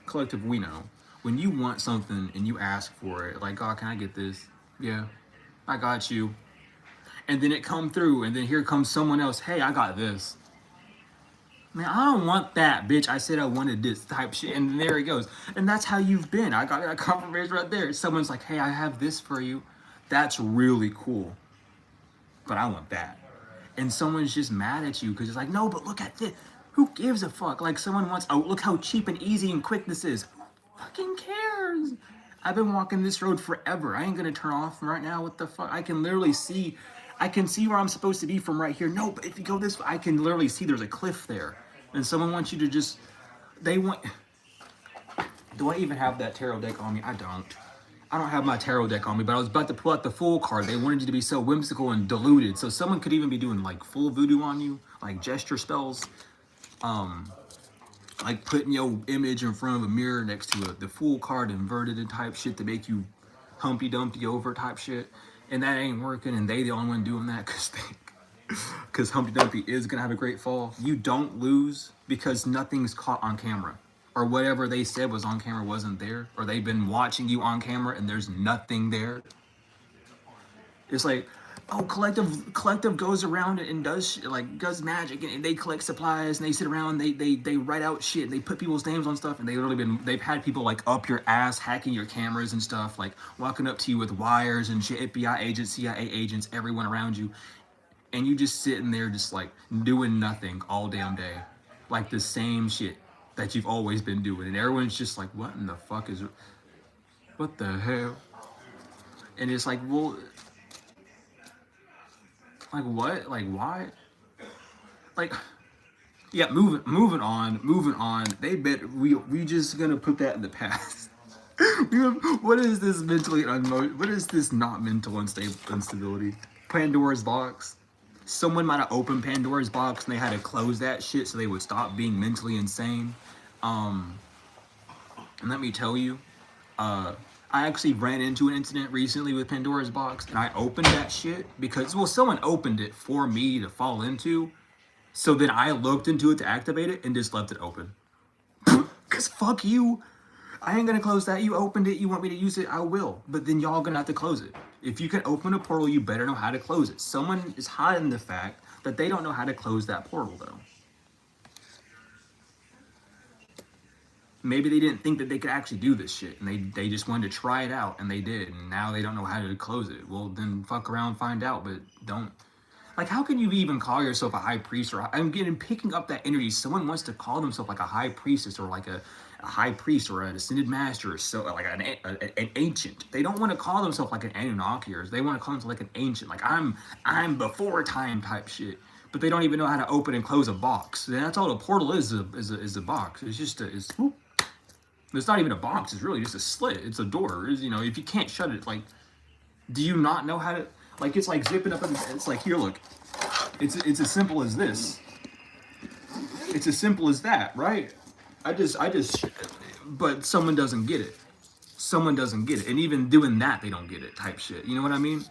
collective, we know when you want something and you ask for it, like, "God, can I get this?" Yeah, I got you. And then it come through, and then here comes someone else. Hey, I got this. Man, I don't want that, bitch. I said I wanted this type shit, and there it goes. And that's how you've been. I got that confirmation right there. Someone's like, hey, I have this for you. That's really cool. But I want that. And someone's just mad at you because it's like, no, but look at this. Who gives a fuck? Like someone wants, oh, look how cheap and easy and quick this is. Who fucking cares? I've been walking this road forever. I ain't gonna turn off right now. What the fuck? I can literally see. I can see where I'm supposed to be from right here. No, but if you go this way, I can literally see there's a cliff there. And someone wants you to just, they want, do I even have that tarot deck on me? I don't. I don't have my tarot deck on me, but I was about to pull out the Fool card. They wanted you to be so whimsical and deluded. So someone could even be doing like full voodoo on you, like gesture spells. Like putting your image in front of a mirror next to the Fool card inverted and type shit to make you Humpty Dumpty over type shit. And that ain't working, and they the only one doing that because Humpty Dumpty is gonna have a great fall. You don't lose because nothing's caught on camera, or whatever they said was on camera wasn't there, or they've been watching you on camera and there's nothing there. It's like, oh, collective goes around and does magic, and they collect supplies and they sit around, they write out shit, and they put people's names on stuff, and they've had people like up your ass hacking your cameras and stuff, like walking up to you with wires and shit, FBI agents, CIA agents, everyone around you, and you just sitting there just like doing nothing all damn day, like the same shit that you've always been doing, and everyone's just like, what in the fuck is, what the hell? And it's like, well, like what? Like why? Like, yeah, moving on. They bet we just gonna put that in the past. What is this what is this not mental instability? Pandora's box. Someone might have opened Pandora's box and they had to close that shit so they would stop being mentally insane. And let me tell you, I actually ran into an incident recently with Pandora's box, and I opened that shit because, well, someone opened it for me to fall into. So then I looked into it to activate it and just left it open. Cause fuck you. I ain't gonna close that. You opened it, you want me to use it, I will. But then y'all gonna have to close it. If you can open a portal, you better know how to close it. Someone is hiding the fact that they don't know how to close that portal though. Maybe they didn't think that they could actually do this shit, and they just wanted to try it out, and they did, and now they don't know how to close it. Well, then fuck around, find out, but don't. Like, how can you even call yourself a high priest? Or I'm getting picking up that energy. Someone wants to call themselves like a high priestess, or like a high priest, or an ascended master, or so like an ancient. They don't want to call themselves like an Anunnaki, or they want to call themselves like an ancient. Like I'm before time type shit. But they don't even know how to open and close a box. And that's all a portal is a box. It's just whoop. It's not even a box. It's really just a slit. It's a door. It's, if you can't shut it, like, do you not know how to? Like, it's like zipping up. It's like, here, look. It's as simple as this. It's as simple as that, right? But someone doesn't get it. Someone doesn't get it, and even doing that, they don't get it. Type shit. You know what I mean?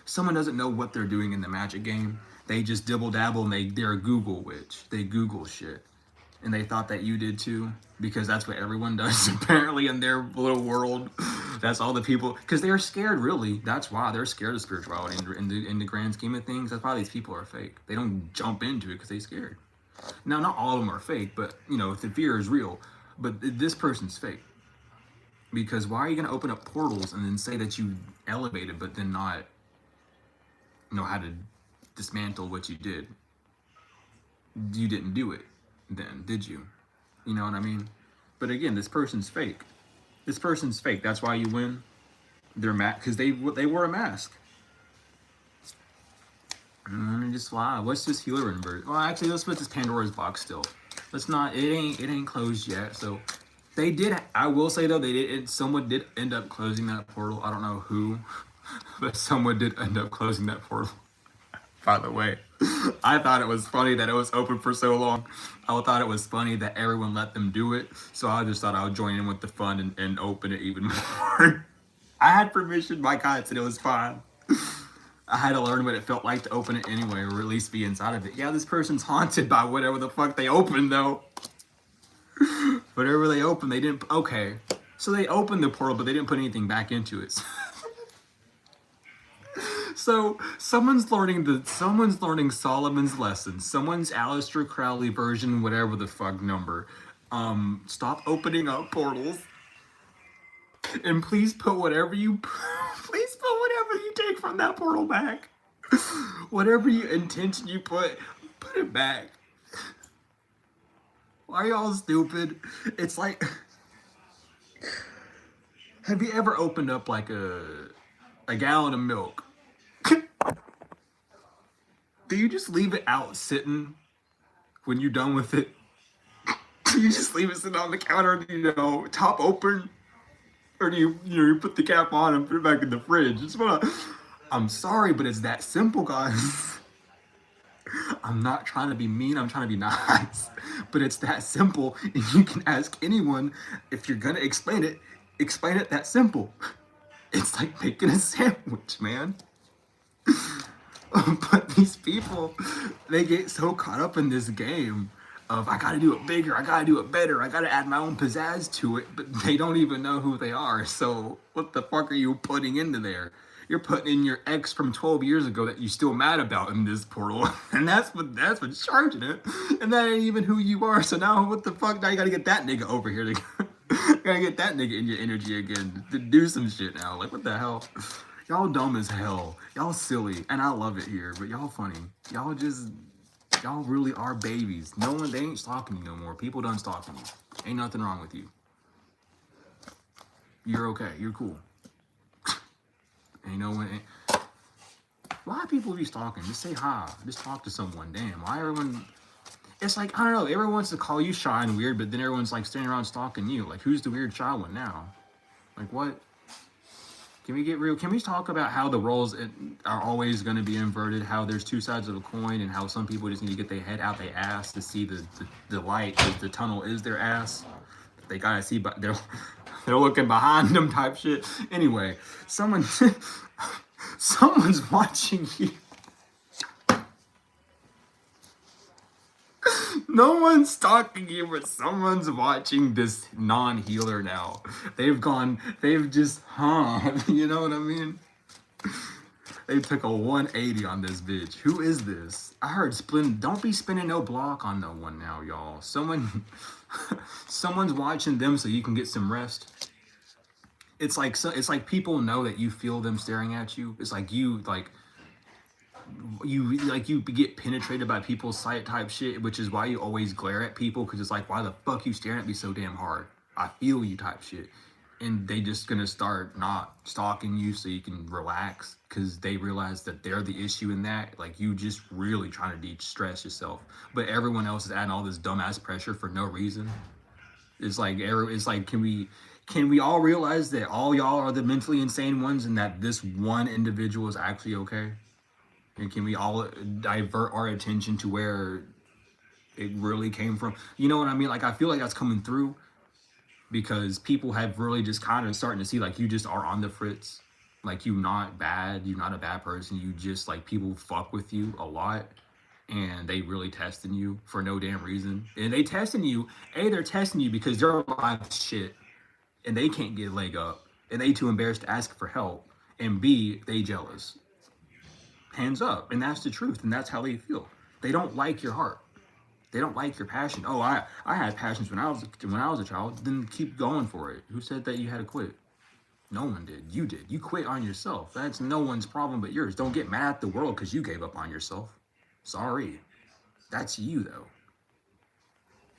Someone doesn't know what they're doing in the magic game. They just dibble dabble, and they're a Google witch. They Google shit. And they thought that you did too, because that's what everyone does apparently in their little world. That's all the people, because they're scared, really. That's why they're scared of spirituality in the grand scheme of things. That's why these people are fake. They don't jump into it because they're scared. Now, not all of them are fake, but the fear is real. But this person's fake. Because why are you going to open up portals and then say that you elevated, but then not know how to dismantle what you did? You didn't do it then, did you? You know what I mean? But again, this person's fake. This person's fake. That's why you win. They're mad because they wore a mask. Let me just fly. What's this healer invert? Well, actually, let's put this Pandora's box still. Let's not. It ain't closed yet. So they did. I will say though, they did. Someone did end up closing that portal. I don't know who, but someone did end up closing that portal. By the way, I thought it was funny that it was open for so long. I thought it was funny that everyone let them do it. So I just thought I would join in with the fun and open it even more. I had permission. My God said it was fine. I had to learn what it felt like to open it anyway, or at least be inside of it. Yeah, this person's haunted by whatever the fuck they opened, though. Whatever they opened, they didn't. Okay, so they opened the portal, but they didn't put anything back into it. So someone's learning Solomon's lesson. Someone's Aleister Crowley version, whatever the fuck number. Stop opening up portals, and please put whatever you take from that portal back. Whatever intention you put it back. Why are y'all stupid? It's like, have you ever opened up like a gallon of milk? Do you just leave it out sitting when you're done with it? Do you just leave it sitting on the counter, top open? Or do you put the cap on and put it back in the fridge? I'm sorry, but it's that simple, guys. I'm not trying to be mean, I'm trying to be nice. But it's that simple, and you can ask anyone, if you're gonna explain it that simple. It's like making a sandwich, man. But these people, they get so caught up in this game of, I gotta do it bigger, I gotta do it better, I gotta add my own pizzazz to it, but they don't even know who they are. So what the fuck are you putting into there? You're putting in your ex from 12 years ago that you're still mad about in this portal, and that's what's charging it. And that ain't even who you are. So now what the fuck? Now you gotta get that nigga over here. You gotta get that nigga in your energy again to do some shit now. Like, what the hell? Y'all dumb as hell. Y'all silly, and I love it here, but y'all funny. Y'all really are babies. They ain't stalking you no more. People done stalking you. Ain't nothing wrong with you. You're okay. You're cool. And why people be stalking? Just say hi. Just talk to someone. Damn. Why everyone? It's like, I don't know. Everyone wants to call you shy and weird, but then everyone's like standing around stalking you. Like, who's the weird shy one now? Like, what? Can we get real? Can we talk about how the roles are always going to be inverted? How there's two sides of a coin, and how some people just need to get their head out their ass to see the light, because the tunnel is their ass. They gotta see, but they're looking behind them, type shit. Anyway, someone's watching you. No one's stalking you, but someone's watching this non-healer now. They've just, you know what I mean? They took a 180 on this bitch. Who is this? I heard don't be spinning no block on no one now, y'all. Someone's watching them so you can get some rest. It's like people know that you feel them staring at you. It's like you get penetrated by people's sight type shit, which is why you always glare at people, because it's like, why the fuck you staring at me so damn hard? I feel you type shit. And they just gonna start not stalking you so you can relax, because they realize that they're the issue in that. Like, you just really trying to de-stress yourself, but everyone else is adding all this dumbass pressure for no reason. It's like can we all realize that all y'all are the mentally insane ones, and that this one individual is actually okay? And can we all divert our attention to where it really came from? You know what I mean? Like, I feel like that's coming through, because people have really just kind of starting to see, like, you just are on the fritz. Like, you're not bad. You're not a bad person. You just, like, people fuck with you a lot, and they really testing you for no damn reason. And they testing you. They're testing you because they're like shit, and they can't get a leg up, and they too embarrassed to ask for help. And B, they jealous. Hands up. And that's the truth, and that's how they feel. They don't like your heart. They don't like your passion. Oh, I had passions when I was a child. Then keep going for it. Who said that you had to quit? No one did. You did. You quit on yourself. That's no one's problem but yours. Don't get mad at the world because you gave up on yourself. Sorry. That's you though.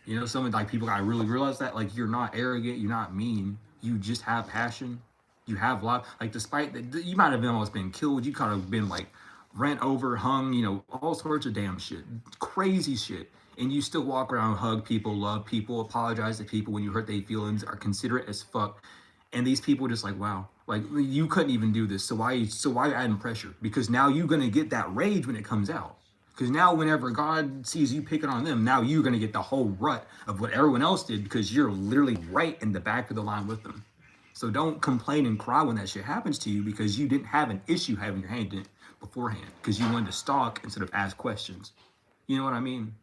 You know, some like people gotta really realize that like you're not arrogant, you're not mean. You just have passion. You have love. Like despite that, you might have almost been killed. You could have been like rent over, hung. You know, all sorts of damn shit, crazy shit. And you still walk around, hug people, love people, apologize to people when you hurt their feelings, are considerate as fuck. And these people just like, wow, like you couldn't even do this. So why you adding pressure? Because now you're gonna get that rage when it comes out. Because now whenever God sees you picking on them, now you're gonna get the whole rut of what everyone else did because you're literally right in the back of the line with them. So don't complain and cry when that shit happens to you because you didn't have an issue having your hand in it beforehand because you wanted to stalk instead of ask questions. You know what I mean?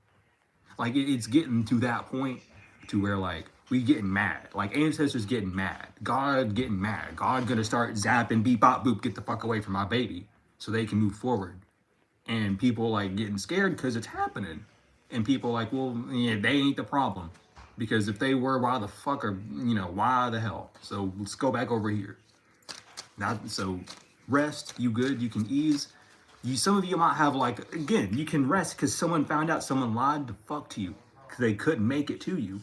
Like it's getting to that point to where like we getting mad, like ancestors getting mad, God getting mad, God gonna start zapping, beep, bop, boop, get the fuck away from my baby so they can move forward. And people like getting scared because it's happening. And people like, well, yeah, they ain't the problem. Because if they were, why the fuck are, you know, why the hell? So let's go back over here. Not so rest, you good, you can ease. Some of you might have like, again, you can rest because someone found out someone lied to fuck to you because they couldn't make it to you.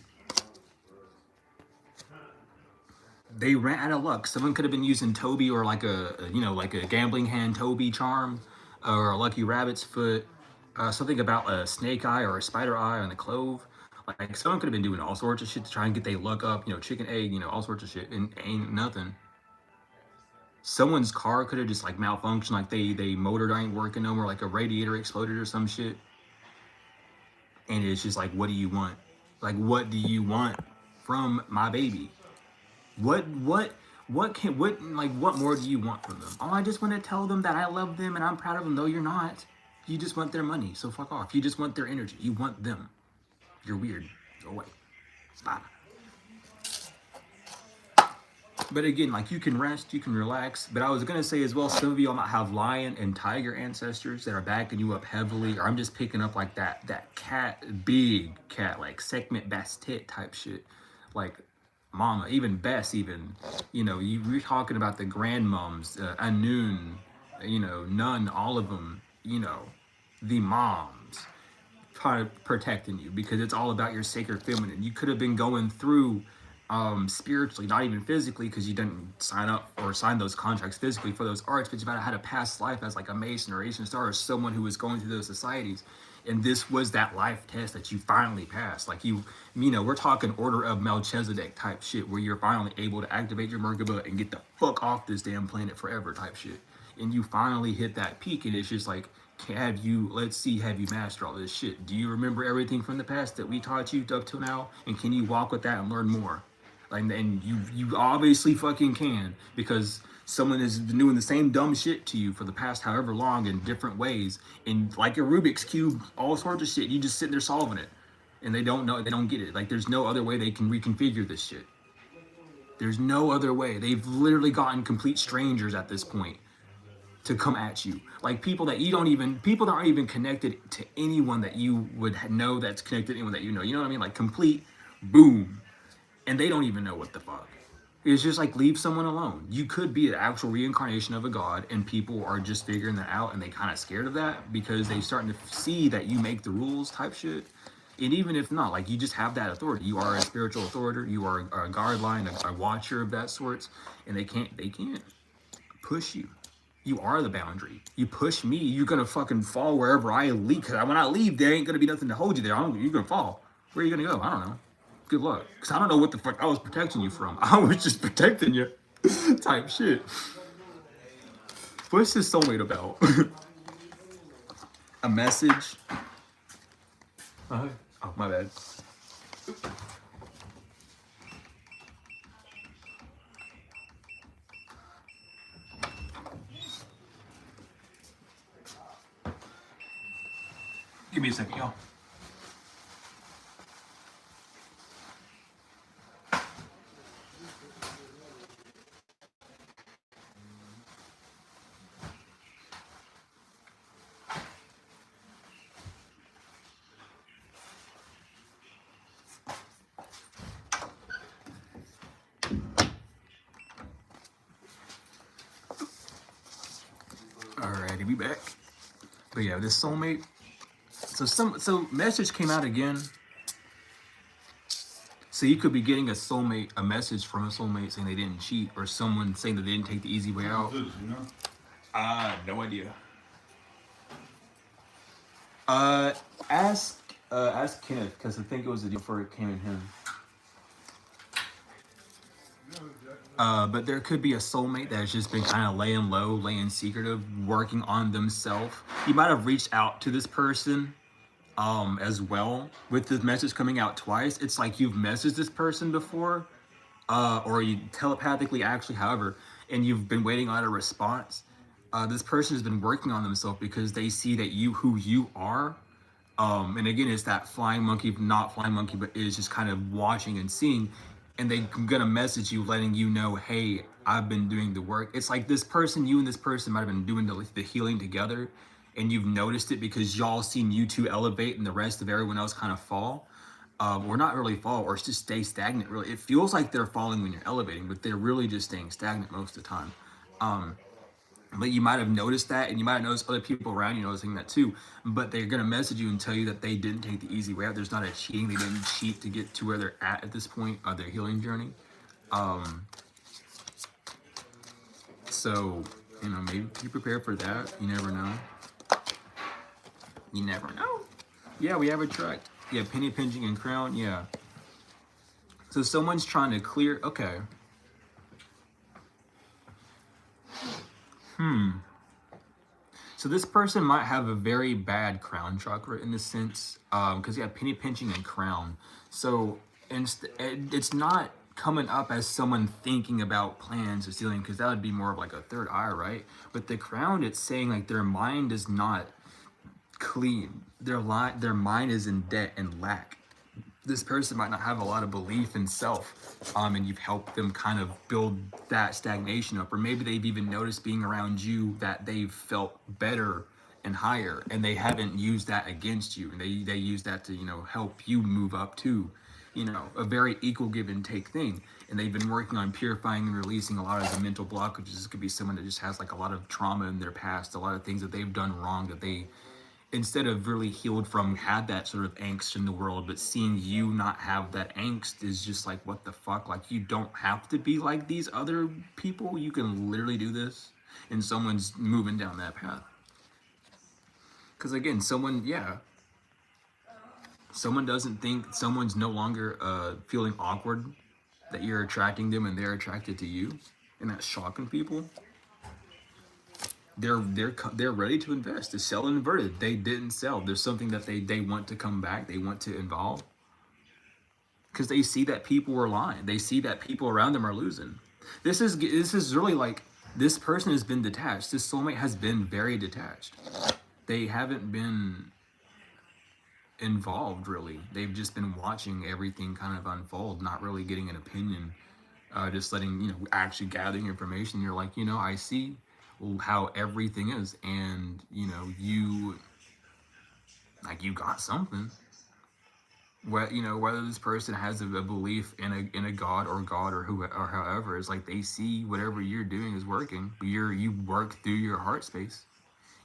They ran out of luck. Someone could have been using Toby or like like a gambling hand Toby charm or a lucky rabbit's foot, something about a snake eye or a spider eye on the clove. Like someone could have been doing all sorts of shit to try and get their luck up, chicken egg, all sorts of shit, and ain't nothing. Someone's car could have just like malfunctioned, like they motor ain't working no more, like a radiator exploded or some shit. And it's just like, what do you want? Like, what do you want from my baby? What more do you want from them? Oh, I just want to tell them that I love them and I'm proud of them. No, you're not. You just want their money, so fuck off. You just want their energy. You want them. You're weird. Go away. Bye. But again, like you can rest, you can relax. But I was gonna say as well, some of you might have lion and tiger ancestors that are backing you up heavily, or I'm just picking up like that cat, big cat, like segment bastet type shit, like mama, even Bess, even you're talking about the grandmoms, Anun, Nun, all of them, the moms, protecting you because it's all about your sacred feminine. You could have been going through spiritually, not even physically, because you didn't sign up or sign those contracts physically for those arts, but you might have had a past life as like a Mason or Asian Star or someone who was going through those societies. And this was that life test that you finally passed. Like we're talking Order of Melchizedek type shit, where you're finally able to activate your Merkaba and get the fuck off this damn planet forever type shit. And you finally hit that peak, and it's just like, have you mastered all this shit? Do you remember everything from the past that we taught you up till now? And can you walk with that and learn more? And you obviously fucking can, because someone has been doing the same dumb shit to you for the past however long in different ways, and like a Rubik's Cube, all sorts of shit. You just sit there solving it, and they don't know, they don't get it. Like there's no other way they can reconfigure this shit. There's no other way. They've literally gotten complete strangers at this point to come at you, like people that aren't even connected to anyone that you would know that's connected to anyone that you know. You know what I mean? Like complete boom. And they don't even know what the fuck. It's just like, leave someone alone. You could be an actual reincarnation of a god, and people are just figuring that out, and they kind of scared of that because they starting to see that you make the rules type shit. And even if not, like you just have that authority. You are a spiritual authority. You are a guard line, a watcher of that sorts, and they can't push you. You are the boundary. You push me, you're gonna fucking fall wherever I leave. Cause when I leave, there ain't gonna be nothing to hold you there. You're gonna fall. Where are you gonna go? I don't know. Good luck. Because I don't know what the fuck I was protecting you from. I was just protecting you. Type shit. What's this soulmate about? A message? Oh, my bad. Give me a second, y'all. we back. But yeah, this soulmate. So message came out again. So you could be getting a message from a soulmate saying they didn't cheat, or someone saying that they didn't take the easy way out. No idea. Ask Kenneth, because I think it was the deal before it came in him. But there could be a soulmate that's just been kind of laying low, laying secretive, working on themselves. You might have reached out to this person as well. With this message coming out twice, it's like you've messaged this person before, or you telepathically actually, however, and you've been waiting on a response. This person has been working on themselves because they see that who you are. And again, it's that flying monkey, not flying monkey, but is just kind of watching and seeing. And they're gonna message you, letting you know, hey, I've been doing the work. It's like this person, you and this person might have been doing the healing together, and you've noticed it because y'all seen you two elevate and the rest of everyone else kind of fall. Or not really fall, or just stay stagnant. Really, it feels like they're falling when you're elevating, but they're really just staying stagnant most of the time. But you might have noticed that, and you might have noticed other people around you noticing that too. But they're gonna message you and tell you that they didn't take the easy way out. There's not a cheating. They didn't cheat to get to where they're at this point of their healing journey. So maybe be prepared for that. You never know. You never know. Yeah, we have a track. Yeah, penny pinching and crown. Yeah. So someone's trying to clear. Okay. So this person might have a very bad crown chakra in the sense, because you have penny pinching and crown. So it's not coming up as someone thinking about plans or stealing, because that would be more of like a third eye, right? But the crown, it's saying like their mind is not clean. Their mind is in debt and lack. This person might not have a lot of belief in self, and you've helped them kind of build that stagnation up, or maybe they've even noticed being around you that they've felt better and higher, and they haven't used that against you, and they use that to help you move up too, a very equal give and take thing. And they've been working on purifying and releasing a lot of the mental blockages. This could be someone that just has like a lot of trauma in their past, a lot of things that they've done wrong that they, instead of really healed from, had that sort of angst in the world. But seeing you not have that angst is just like, what the fuck? Like, you don't have to be like these other people. You can literally do this, and someone's moving down that path. Because again, someone doesn't think, someone's no longer feeling awkward that you're attracting them and they're attracted to you, and that's shocking people. They're ready to invest, to sell and inverted. They didn't sell. There's something that they want to come back. They want to involve, because they see that people are lying. They see that people around them are losing. This is really like, this person has been detached. This soulmate has been very detached. They haven't been involved really. They've just been watching everything kind of unfold, not really getting an opinion, just letting actually gathering information. You're like, I see how everything is, and you got something. Whether this person has a belief in a god or who or however, it's like they see whatever you're doing is working. You work through your heart space.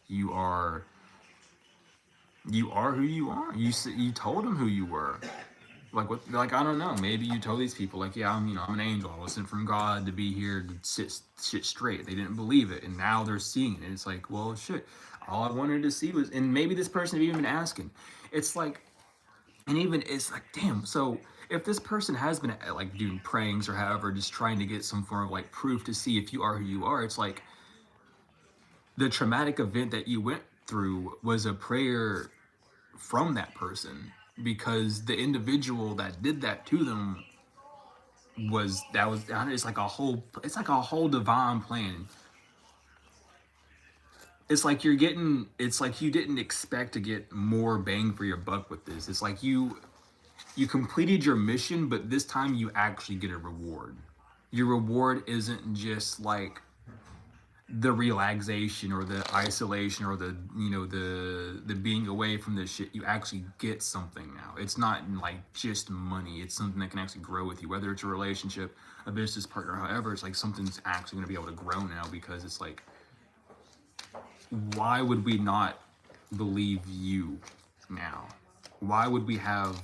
You are who you are. You told them who you were. Like what? Like, I don't know. Maybe you told these people, like, yeah, I'm an angel. I was sent from God to be here to sit shit straight. They didn't believe it, and now they're seeing it. It's like, well, shit. All I wanted to see was, and maybe this person had even been asking. It's like, and even it's like, damn. So if this person has been like doing prayings or however, just trying to get some form of like proof to see if you are who you are, it's like the traumatic event that you went through was a prayer from that person, because the individual that did that to them it's like a whole divine plan. It's like you didn't expect to get more bang for your buck with this. It's like you completed your mission, but this time you actually get a reward. Your reward isn't just like the relaxation or the isolation or the the being away from this shit. You actually get something now. It's not like just money. It's something that can actually grow with you, whether it's a relationship, a business partner, however. It's like something's actually going to be able to grow now, because it's like why would we not believe you now? Why would we have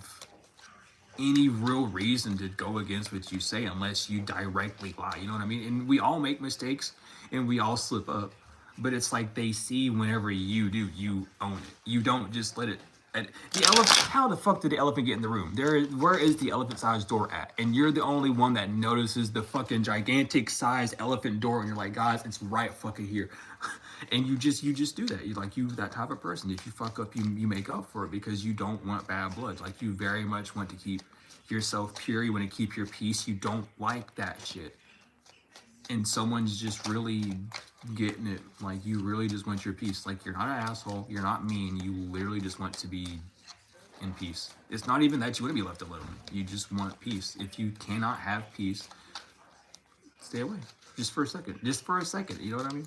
any real reason to go against what you say unless you directly lie? You know what I mean? And we all make mistakes and we all slip up, but it's like they see whenever you do, you own it. You don't just let it. The elephant. How the fuck did the elephant get in the room? Where is the elephant-sized door at? And you're the only one that notices the fucking gigantic-sized elephant door, and you're like, guys, it's right fucking here. And you just do that. You that type of person. If you fuck up, you make up for it because you don't want bad blood. Like you very much want to keep yourself pure. You want to keep your peace. You don't like that shit. And someone's just really getting it. Like you really just want your peace. Like you're not an asshole. You're not mean. You literally just want to be in peace. It's not even that you want to be left alone. You just want peace. If you cannot have peace, stay away. Just for a second. Just for a second. You know what I mean?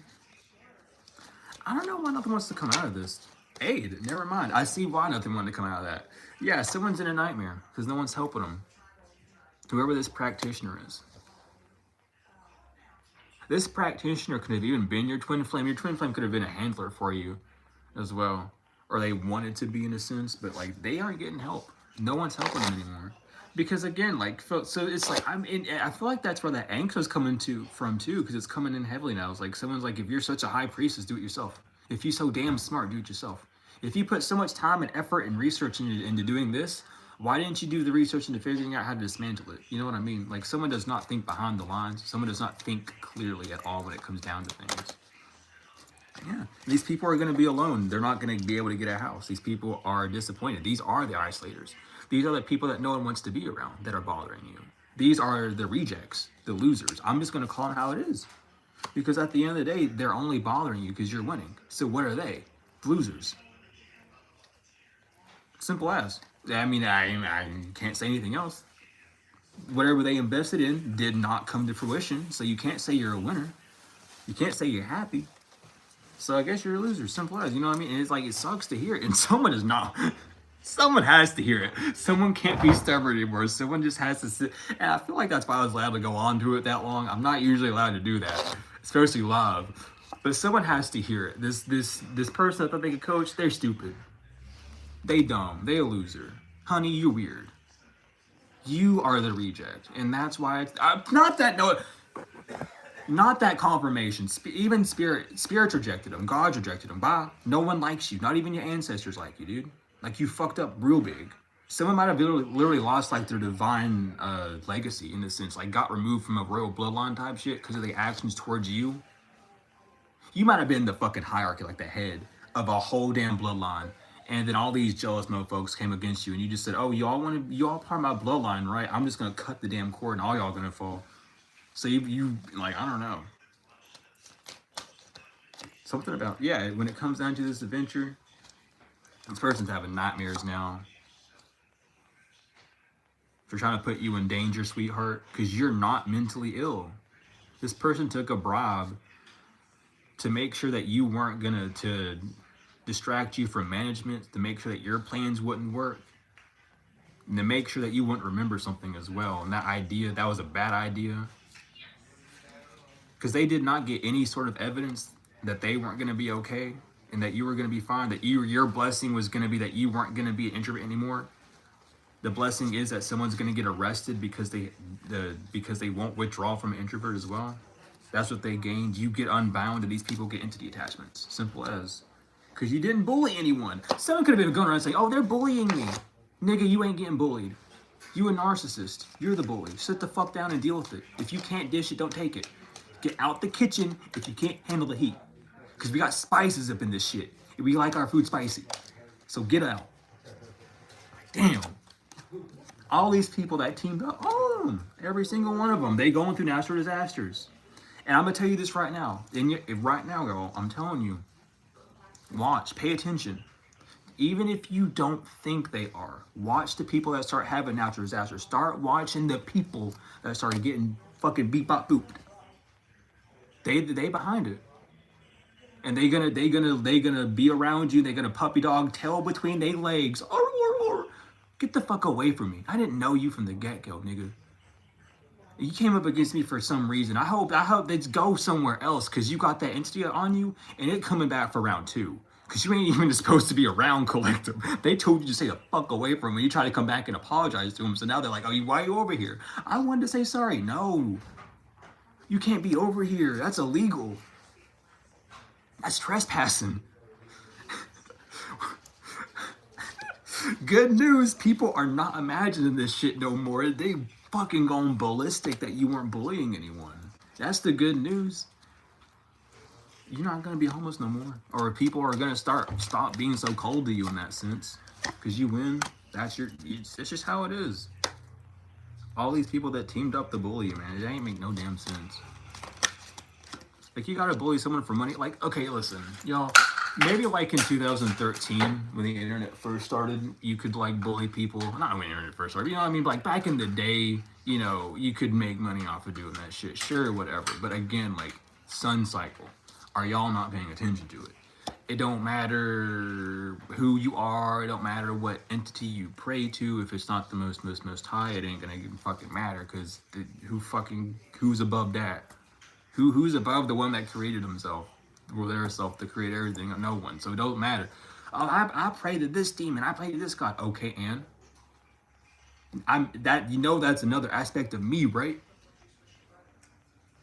I don't know why nothing wants to come out of this. Hey, never mind. I see why nothing wanted to come out of that. Yeah, someone's in a nightmare because no one's helping them. Whoever this practitioner is. This practitioner could have even been your twin flame. Your twin flame could have been a handler for you as well. Or they wanted to be in a sense, but like they aren't getting help. No one's helping them anymore. Because again, like, so it's like, I feel like that's where that angst is coming from too, because it's coming in heavily now. It's like someone's like, if you're such a high priestess, do it yourself. If you're so damn smart, do it yourself. If you put so much time and effort and research into doing this, why didn't you do the research into figuring out how to dismantle it? You know what I mean? Like someone does not think behind the lines. Someone does not think clearly at all when it comes down to things. Yeah, these people are going to be alone. They're not going to be able to get a house. These people are disappointed. These are the isolators. These are the people that no one wants to be around that are bothering you. These are the rejects, the losers. I'm just going to call it how it is. Because at the end of the day, they're only bothering you because you're winning. So what are they? Losers. Simple as. I mean, I can't say anything else. Whatever they invested in did not come to fruition. So you can't say you're a winner. You can't say you're happy. So I guess you're a loser. Simple as. You know what I mean? And it's like, it sucks to hear it. And someone is not. Someone has to hear it. Someone can't be stubborn anymore. Someone just has to sit. And I feel like that's why I was allowed to go on to it that long. I'm not usually allowed to do that, especially live. But someone has to hear it. This person that thought they could coach, they're stupid. They dumb. They a loser. Honey, you're weird. You are the reject. And that's why not that confirmation. Even spirit rejected them. God rejected them. Bye. No one likes you. Not even your ancestors like you, dude. Like you fucked up real big. Someone might have literally lost like their divine legacy in a sense. Like got removed from a royal bloodline type shit because of the actions towards you. You might have been the fucking hierarchy, like the head of a whole damn bloodline. And then all these jealous motherfuckers came against you and you just said, oh, y'all part of my bloodline, right? I'm just gonna cut the damn cord and all y'all gonna fall. So you like, I don't know. Something about, yeah, when it comes down to this adventure, this person's having nightmares now. They're trying to put you in danger, sweetheart, because you're not mentally ill. This person took a bribe to make sure that you weren't to distract you from management, to make sure that your plans wouldn't work, and to make sure that you wouldn't remember something as well. And that was a bad idea. Because they did not get any sort of evidence that they weren't going to be okay and that you were going to be fine, that your blessing was going to be that you weren't going to be an introvert anymore. The blessing is that someone's going to get arrested because they won't withdraw from an introvert as well. That's what they gained. You get unbound and these people get into the attachments. Simple as. Because you didn't bully anyone. Someone could have been going around saying, oh, they're bullying me. Nigga, you ain't getting bullied. You a narcissist. You're the bully. Sit the fuck down and deal with it. If you can't dish it, don't take it. Get out the kitchen if you can't handle the heat. Because we got spices up in this shit. We like our food spicy. So get out. Damn. All these people that teamed up, all of them, every single one of them, they going through natural disasters. And I'm going to tell you this right now. Right now, girl, I'm telling you. Watch. Pay attention. Even if you don't think they are, watch the people that start having natural disasters. Start watching the people that started getting fucking beep bop booped. They behind it. And they gonna be around you. They're gonna puppy dog tail between their legs. Get the fuck away from me. I didn't know you from the get-go, nigga. You came up against me for some reason. I hope they go somewhere else because you got that entity on you and it coming back for round 2. Because you ain't even supposed to be around Collective. They told you to stay the fuck away from him. You try to come back and apologize to him. So now they're like, oh, why are you over here? I wanted to say sorry. No. You can't be over here. That's illegal. That's trespassing. Good news, people are not imagining this shit no more. They fucking gone ballistic that you weren't bullying anyone. That's the good news. You're not gonna be homeless no more. Or people are gonna stop being so cold to you in that sense. Cause you win. It's just how it is. All these people that teamed up to bully you, man, it ain't make no damn sense. Like, you gotta bully someone for money. Like, okay, listen, y'all. Maybe like in 2013, when the internet first started, you could like bully people. Not when the internet first started, you know what I mean? Like back in the day, you know, you could make money off of doing that shit. Sure, whatever. But again, like, sun cycle. Are y'all not paying attention to it? It don't matter who you are. It don't matter what entity you pray to. If it's not the most high, it ain't gonna fucking matter. Cause who's above that? Who's above the one that created himself? Or their self to create everything? No one. So it don't matter. Oh, I pray to this demon. I pray to this God. Okay, and that's another aspect of me, right?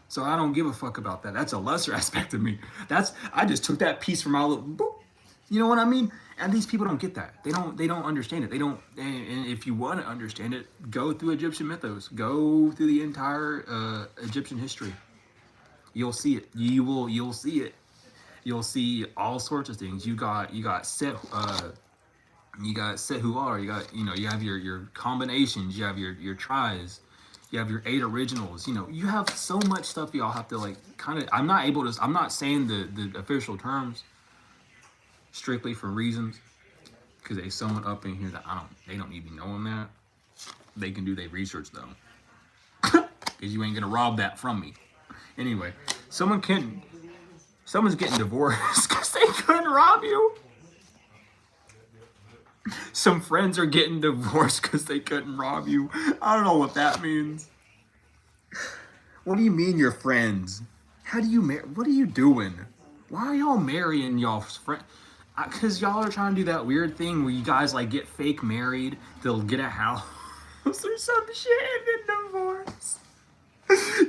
So I don't give a fuck about that. That's a lesser aspect of me. I just took that piece from my little boop. You know what I mean? And these people don't get that. They don't understand it. They don't. And if you want to understand it, go through Egyptian mythos. Go through the entire Egyptian history. You'll see it. You'll see it. You'll see all sorts of things. You got Set. You got Sehuar. You have your combinations. You have your tries. You have your 8 originals. You know, you have so much stuff y'all have to like kind of. I'm not saying the official terms strictly for reasons, because there's someone up in here that they don't even know them that. They can do their research though, because you ain't gonna rob that from me. Anyway, someone's getting divorced because they couldn't rob you. Some friends are getting divorced because they couldn't rob you. I don't know what that means. What do you mean you're friends? How do you what are you doing? Why are y'all marrying y'all's friend? Because y'all are trying to do that weird thing where you guys like get fake married. They'll get a house or some shit and then divorce.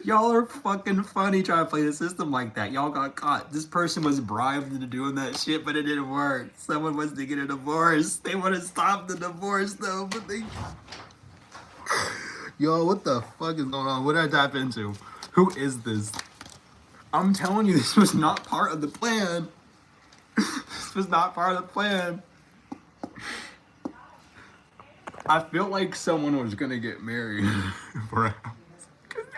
Y'all are fucking funny trying to play the system like that. Y'all got caught. This person was bribed into doing that shit, but it didn't work. Someone wants to get a divorce. They want to stop the divorce though, but they... Yo, what the fuck is going on? What did I tap into? Who is this? I'm telling you, this was not part of the plan. This was not part of the plan. I feel like someone was gonna get married for a house.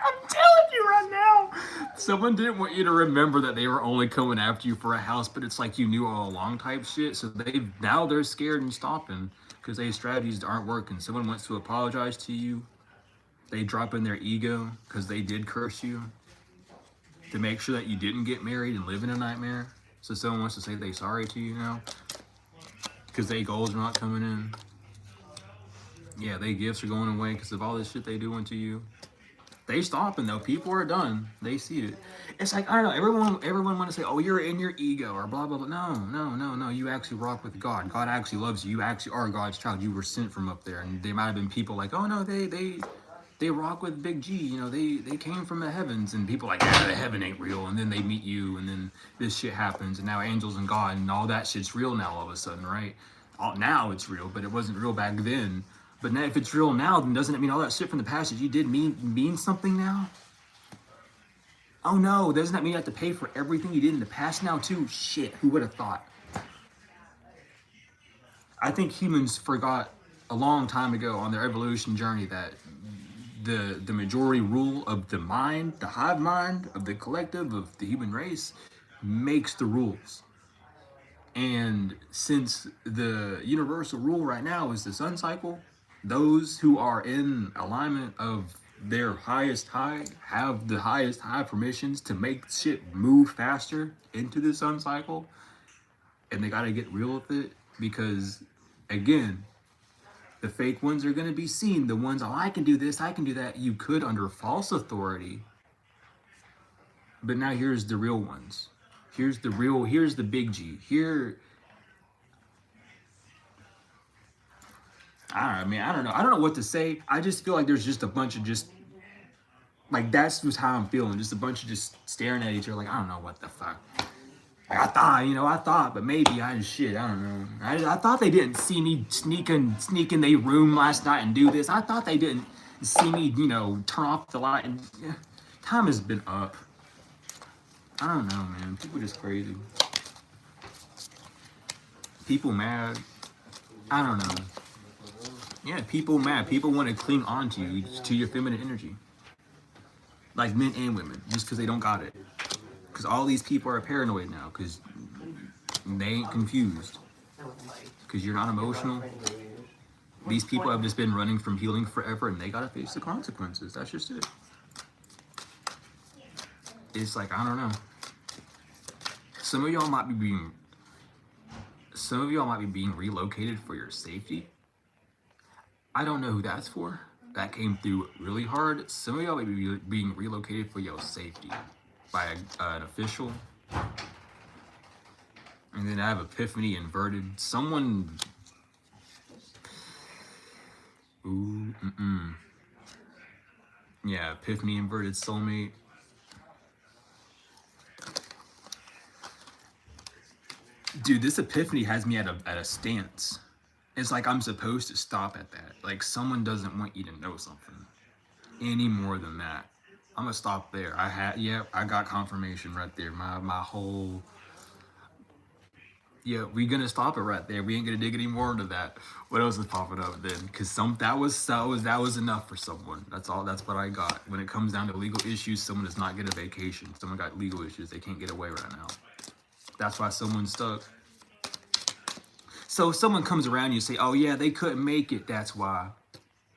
I'm telling you right now, someone didn't want you to remember that they were only coming after you for a house, but it's like you knew all along type shit. So now they're scared and stopping because their strategies aren't working. Someone wants to apologize to you. They drop in their ego because they did curse you to make sure that you didn't get married and live in a nightmare. So someone wants to say they're sorry to you now because their goals are not coming in. Yeah, their gifts are going away because of all this shit they doing to you. They stopping though. People are done. They see it. It's like, I don't know. Everyone want to say, oh, you're in your ego or blah, blah, blah. No. You actually rock with God. God actually loves you. You actually are God's child. You were sent from up there. And there might have been people like, oh no, they rock with Big G. You know, they came from the heavens. And people like, yeah, the heaven ain't real. And then they meet you. And then this shit happens. And now angels and God and all that shit's real now all of a sudden, right? Now it's real, but it wasn't real back then. But now, if it's real now, then doesn't it mean all that shit from the past that you did mean something now? Oh no, doesn't that mean you have to pay for everything you did in the past now too? Shit, who would have thought? I think humans forgot a long time ago on their evolution journey that the majority rule of the mind, the hive mind, of the collective, of the human race, makes the rules. And since the universal rule right now is the sun cycle, those who are in alignment of their highest high have the highest high permissions to make shit move faster into the sun cycle. And they gotta get real with it because, again, The fake ones are going to be seen. The ones, oh, I can do this, I can do that. You could under false authority. But now here's the real ones. Here's the big G. Here, I don't know. I don't know what to say. I just feel like there's just a bunch of just, like, that's just how I'm feeling. Just a bunch of just staring at each other like, I don't know what the fuck. Like, I thought, but maybe I don't know. I thought they didn't see me sneak in their room last night and do this. I thought they didn't see me, turn off the light. And time has been up. I don't know, man. People just crazy. People mad. I don't know. Yeah, people mad. People want to cling on to you, to your feminine energy. Like men and women, just because they don't got it. Because all these people are paranoid now, because they ain't confused. Because you're not emotional. These people have just been running from healing forever, and they gotta face the consequences. That's just it. It's like, I don't know. Some of y'all might be being relocated for your safety. I don't know who that's for. That came through really hard. Some of y'all might be being relocated for your safety by an official. And then I have Epiphany inverted. Someone. Ooh, Yeah, Epiphany inverted soulmate. Dude, this Epiphany has me at a stance. It's like I'm supposed to stop at that. Like someone doesn't want you to know something any more than that. I'm gonna stop there. I got confirmation right there. My whole. Yeah, we gonna stop it right there. We ain't gonna dig any more into that. What else is popping up then? Cause that was enough for someone. That's all. That's what I got. When it comes down to legal issues, someone does not get a vacation. Someone got legal issues. They can't get away right now. That's why someone's stuck. So if someone comes around and you say, oh yeah, they couldn't make it. That's why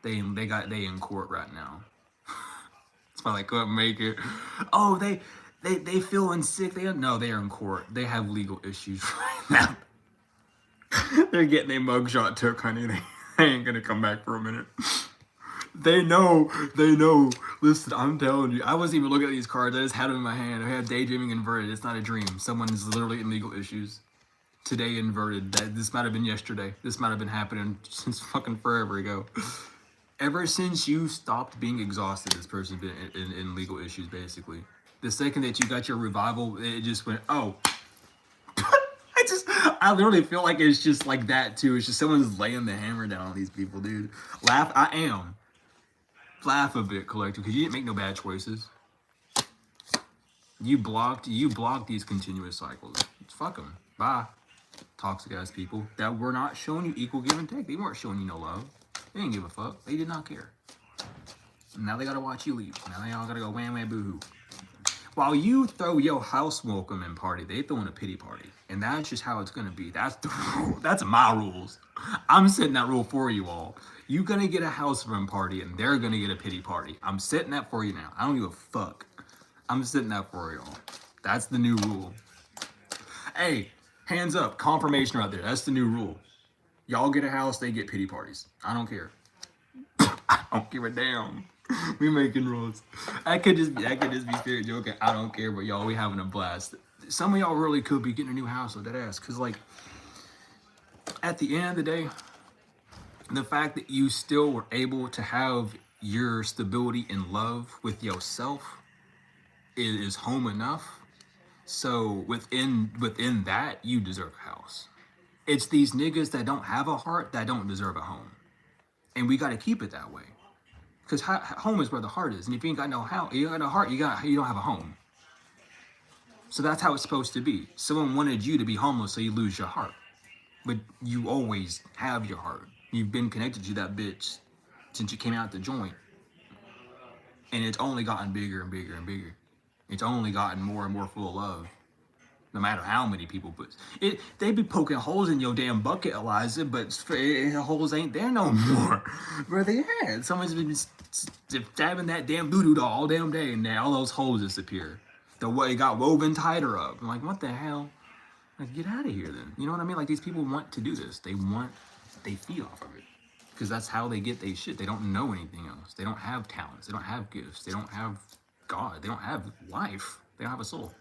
they in court right now. That's why they couldn't make it. Oh, they feeling sick. They are in court. They have legal issues right now. They're getting their mugshot took, honey. They ain't gonna come back for a minute. They know. Listen, I'm telling you, I wasn't even looking at these cards. I just had them in my hand. I had daydreaming inverted. It's not a dream. Someone is literally in legal issues. Today inverted. This might have been yesterday. This might have been happening since fucking forever ago. Ever since you stopped being exhausted, this person's been in legal issues, basically. The second that you got your revival, it just went, oh. I literally feel like it's just like that, too. It's just someone's laying the hammer down on these people, dude. Laugh a bit, collective, because you didn't make no bad choices. You blocked these continuous cycles. Fuck them. Bye. Toxic ass people that were not showing you equal give and take. They weren't showing you no love. They didn't give a fuck. They did not care. And now they gotta watch you leave. Now they all gotta go wham wham boo hoo. While you throw your house welcoming party, they throwing a pity party. And that's just how it's gonna be. That's the rule. That's my rules. I'm setting that rule for you all. You're gonna get a housewarming party and they're gonna get a pity party. I'm setting that for you now. I don't give a fuck. I'm setting that for y'all. That's the new rule. Hey, hands up, confirmation right there. That's the new rule. Y'all get a house, they get pity parties. I don't care. I don't give a damn. We making rules. I could just be spirit joking. I don't care, but y'all, we having a blast. Some of y'all really could be getting a new house with that ass. Cause like, at the end of the day, the fact that you still were able to have your stability and love with yourself is home enough. So within that, you deserve a house. It's these niggas that don't have a heart that don't deserve a home. And we got to keep it that way. Because home is where the heart is. And if you ain't got no house, you got no heart, you don't have a home. So that's how it's supposed to be. Someone wanted you to be homeless so you lose your heart. But you always have your heart. You've been connected to that bitch since you came out the joint. And it's only gotten bigger and bigger and bigger. It's only gotten more and more full of love. No matter how many people put it, they be poking holes in your damn bucket, Eliza, but holes ain't there no more. Where they at? Someone's been stabbing that damn voodoo doll all damn day, and now all those holes disappear. The way it got woven tighter up. I'm like, what the hell? Like, get out of here then. You know what I mean? Like, these people want to do this. They feed off of it. because that's how they get their shit. They don't know anything else. They don't have talents. They don't have gifts. They don't have God. They don't have life. They don't have a soul.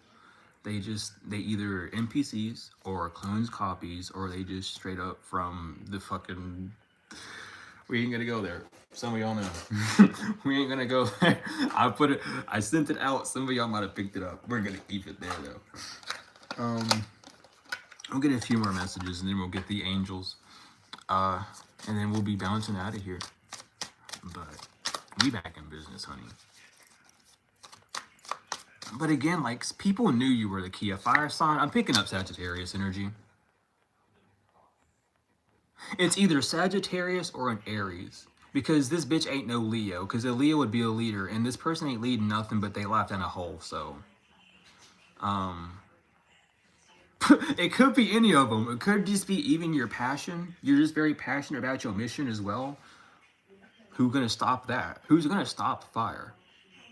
They either NPCs or clones, copies, or they just straight up from the fucking. We ain't gonna go there. Some of y'all know. We ain't gonna go there. I sent it out. Some of y'all might have picked it up. We're gonna keep it there though. We'll get a few more messages and then we'll get the angels. And then we'll be bouncing out of here. But we back in business, honey. But again, like, people knew you were the key. A fire sign. I'm picking up Sagittarius energy. It's either Sagittarius or an Aries. Because this bitch ain't no Leo. Because a Leo would be a leader. And this person ain't leading nothing but they left in a hole. So, it could be any of them. It could just be even your passion. You're just very passionate about your mission as well. Who's gonna stop that? Who's gonna stop fire?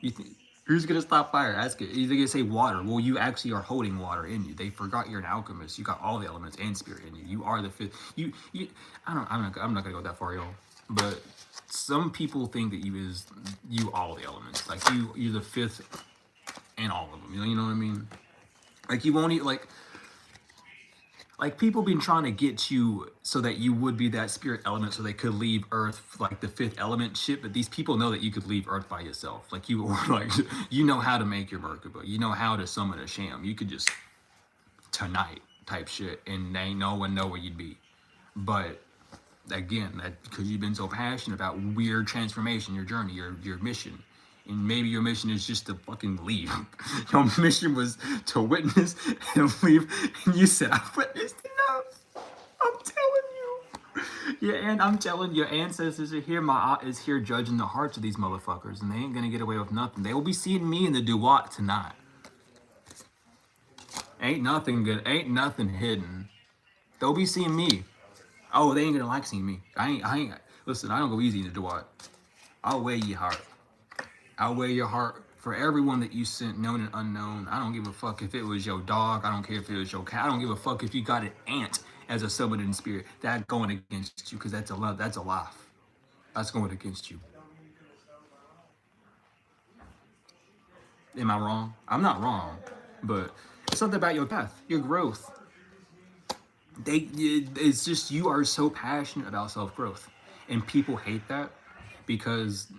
You think? Who's gonna stop fire? Ask it. He's gonna say water. Well, you actually are holding water in you. They forgot you're an alchemist. You got all the elements and spirit in you. You are the fifth. I'm not gonna go that far, y'all. But some people think that you all the elements. Like you're the fifth and all of them. You know what I mean? Like you won't eat like people been trying to get you so that you would be that spirit element so they could leave Earth like the fifth element shit, but these people know that you could leave Earth by yourself. Like you know how to make your Merkaba. You know how to summon a sham. You could just tonight type shit and ain't no one know where you'd be. But again, that because you've been so passionate about weird transformation, your journey, your mission. And maybe your mission is just to fucking leave. Your mission was to witness and leave. And you said, I witnessed enough. I'm telling you. Yeah, and I'm telling your ancestors are here. My aunt is here judging the hearts of these motherfuckers. And they ain't gonna get away with nothing. They will be seeing me in the Duat tonight. Ain't nothing good. Ain't nothing hidden. They'll be seeing me. Oh, they ain't gonna like seeing me. I ain't. Listen, I don't go easy in the Duat. I'll weigh your heart. I'll weigh your heart for everyone that you sent, known and unknown. I don't give a fuck if it was your dog. I don't care if it was your cat. I don't give a fuck if you got an ant as a summoning spirit. That's going against you because that's a love. That's a life. That's going against you. Am I wrong? I'm not wrong, but it's something about your path, your growth. It's just you are so passionate about self-growth, and people hate that because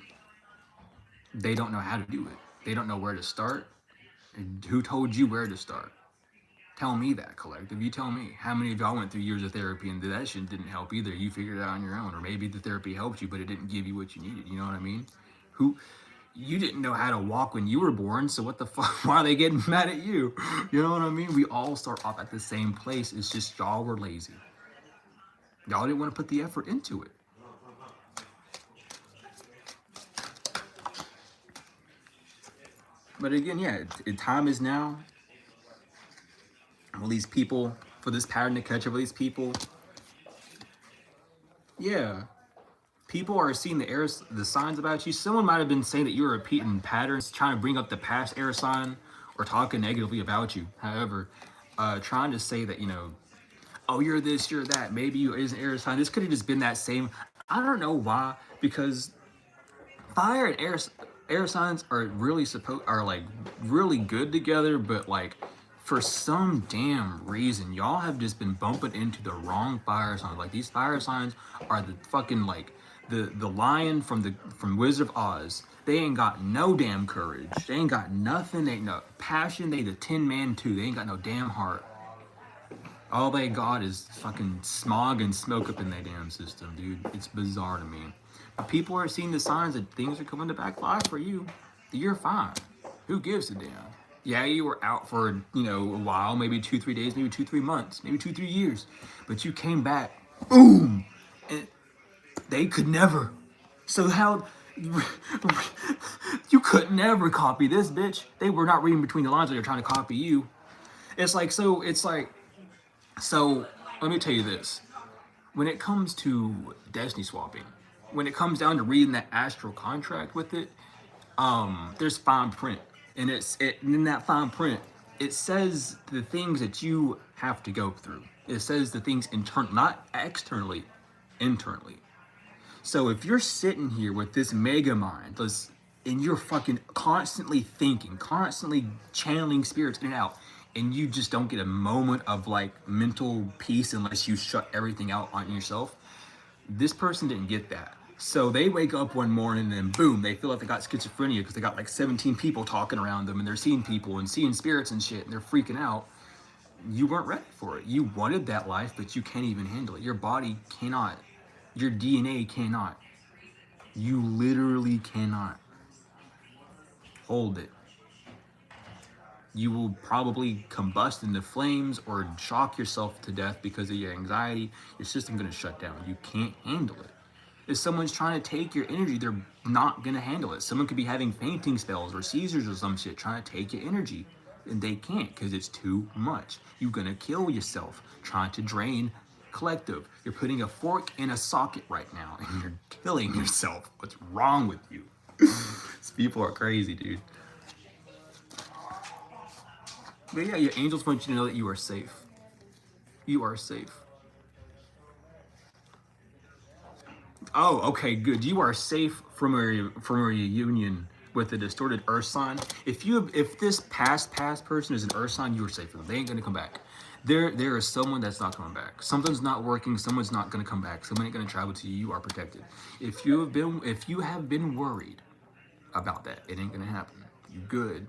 they don't know how to do it. They don't know where to start. And who told you where to start? Tell me that, collective. You tell me. How many of y'all went through years of therapy and that shit didn't help either? You figured it out on your own. Or maybe the therapy helped you, but it didn't give you what you needed. You know what I mean? You didn't know how to walk when you were born, so what the fuck? Why are they getting mad at you? You know what I mean? We all start off at the same place. It's just y'all were lazy. Y'all didn't want to put the effort into it. But again, yeah, time is now. All these people, for this pattern to catch up with these people. Yeah. People are seeing the signs about you. Someone might have been saying that you were repeating patterns, trying to bring up the past air sign or talking negatively about you. However, trying to say that, oh, you're this, you're that. Maybe you is an air sign. This could have just been that same. I don't know why, because fire and air signs are really really good together, but like for some damn reason y'all have just been bumping into the wrong fire signs. Like these fire signs are the fucking like the lion from Wizard of Oz. They ain't got no damn courage. They ain't got nothing. They ain't no passion. They the Tin Man too. They ain't got no damn heart. All they got is fucking smog and smoke up in their damn system, dude. It's bizarre to me. But people are seeing the signs that things are coming to backfire for you. You're fine. Who gives a damn? Yeah, you were out for, a while, maybe 2-3 days, maybe 2-3 months, maybe 2-3 years. But you came back, boom! And they could never. So how, you could never copy this, bitch. They were not reading between the lines when they're trying to copy you. So let me tell you this. When it comes to destiny swapping, when it comes down to reading that astral contract with it, there's fine print. And in that fine print, it says the things that you have to go through. It says the things not externally, internally. So if you're sitting here with this mega mind, and you're fucking constantly thinking, constantly channeling spirits in and out, and you just don't get a moment of like mental peace unless you shut everything out on yourself, this person didn't get that. So they wake up one morning and then boom, they feel like they got schizophrenia because they got like 17 people talking around them and they're seeing people and seeing spirits and shit and they're freaking out. You weren't ready for it. You wanted that life, but you can't even handle it. Your body cannot. Your DNA cannot. You literally cannot hold it. You will probably combust into flames or shock yourself to death because of your anxiety. Your system's gonna shut down. You can't handle it. If someone's trying to take your energy, they're not gonna handle it. Someone could be having fainting spells or seizures or some shit trying to take your energy, and they can't because it's too much. You're gonna kill yourself trying to drain collective. You're putting a fork in a socket right now, and you're killing yourself. What's wrong with you? These people are crazy, dude. But yeah, your angels want you to know that you are safe. You are safe. Oh, okay, good. You are safe from a reunion with a distorted earth sign. If this past person is an earth sign, you are safe from them. They ain't gonna come back. There is someone that's not coming back. Something's not working. Someone's not gonna come back. Someone ain't gonna travel to you. You are protected. If you have been worried about that, it ain't gonna happen. You good.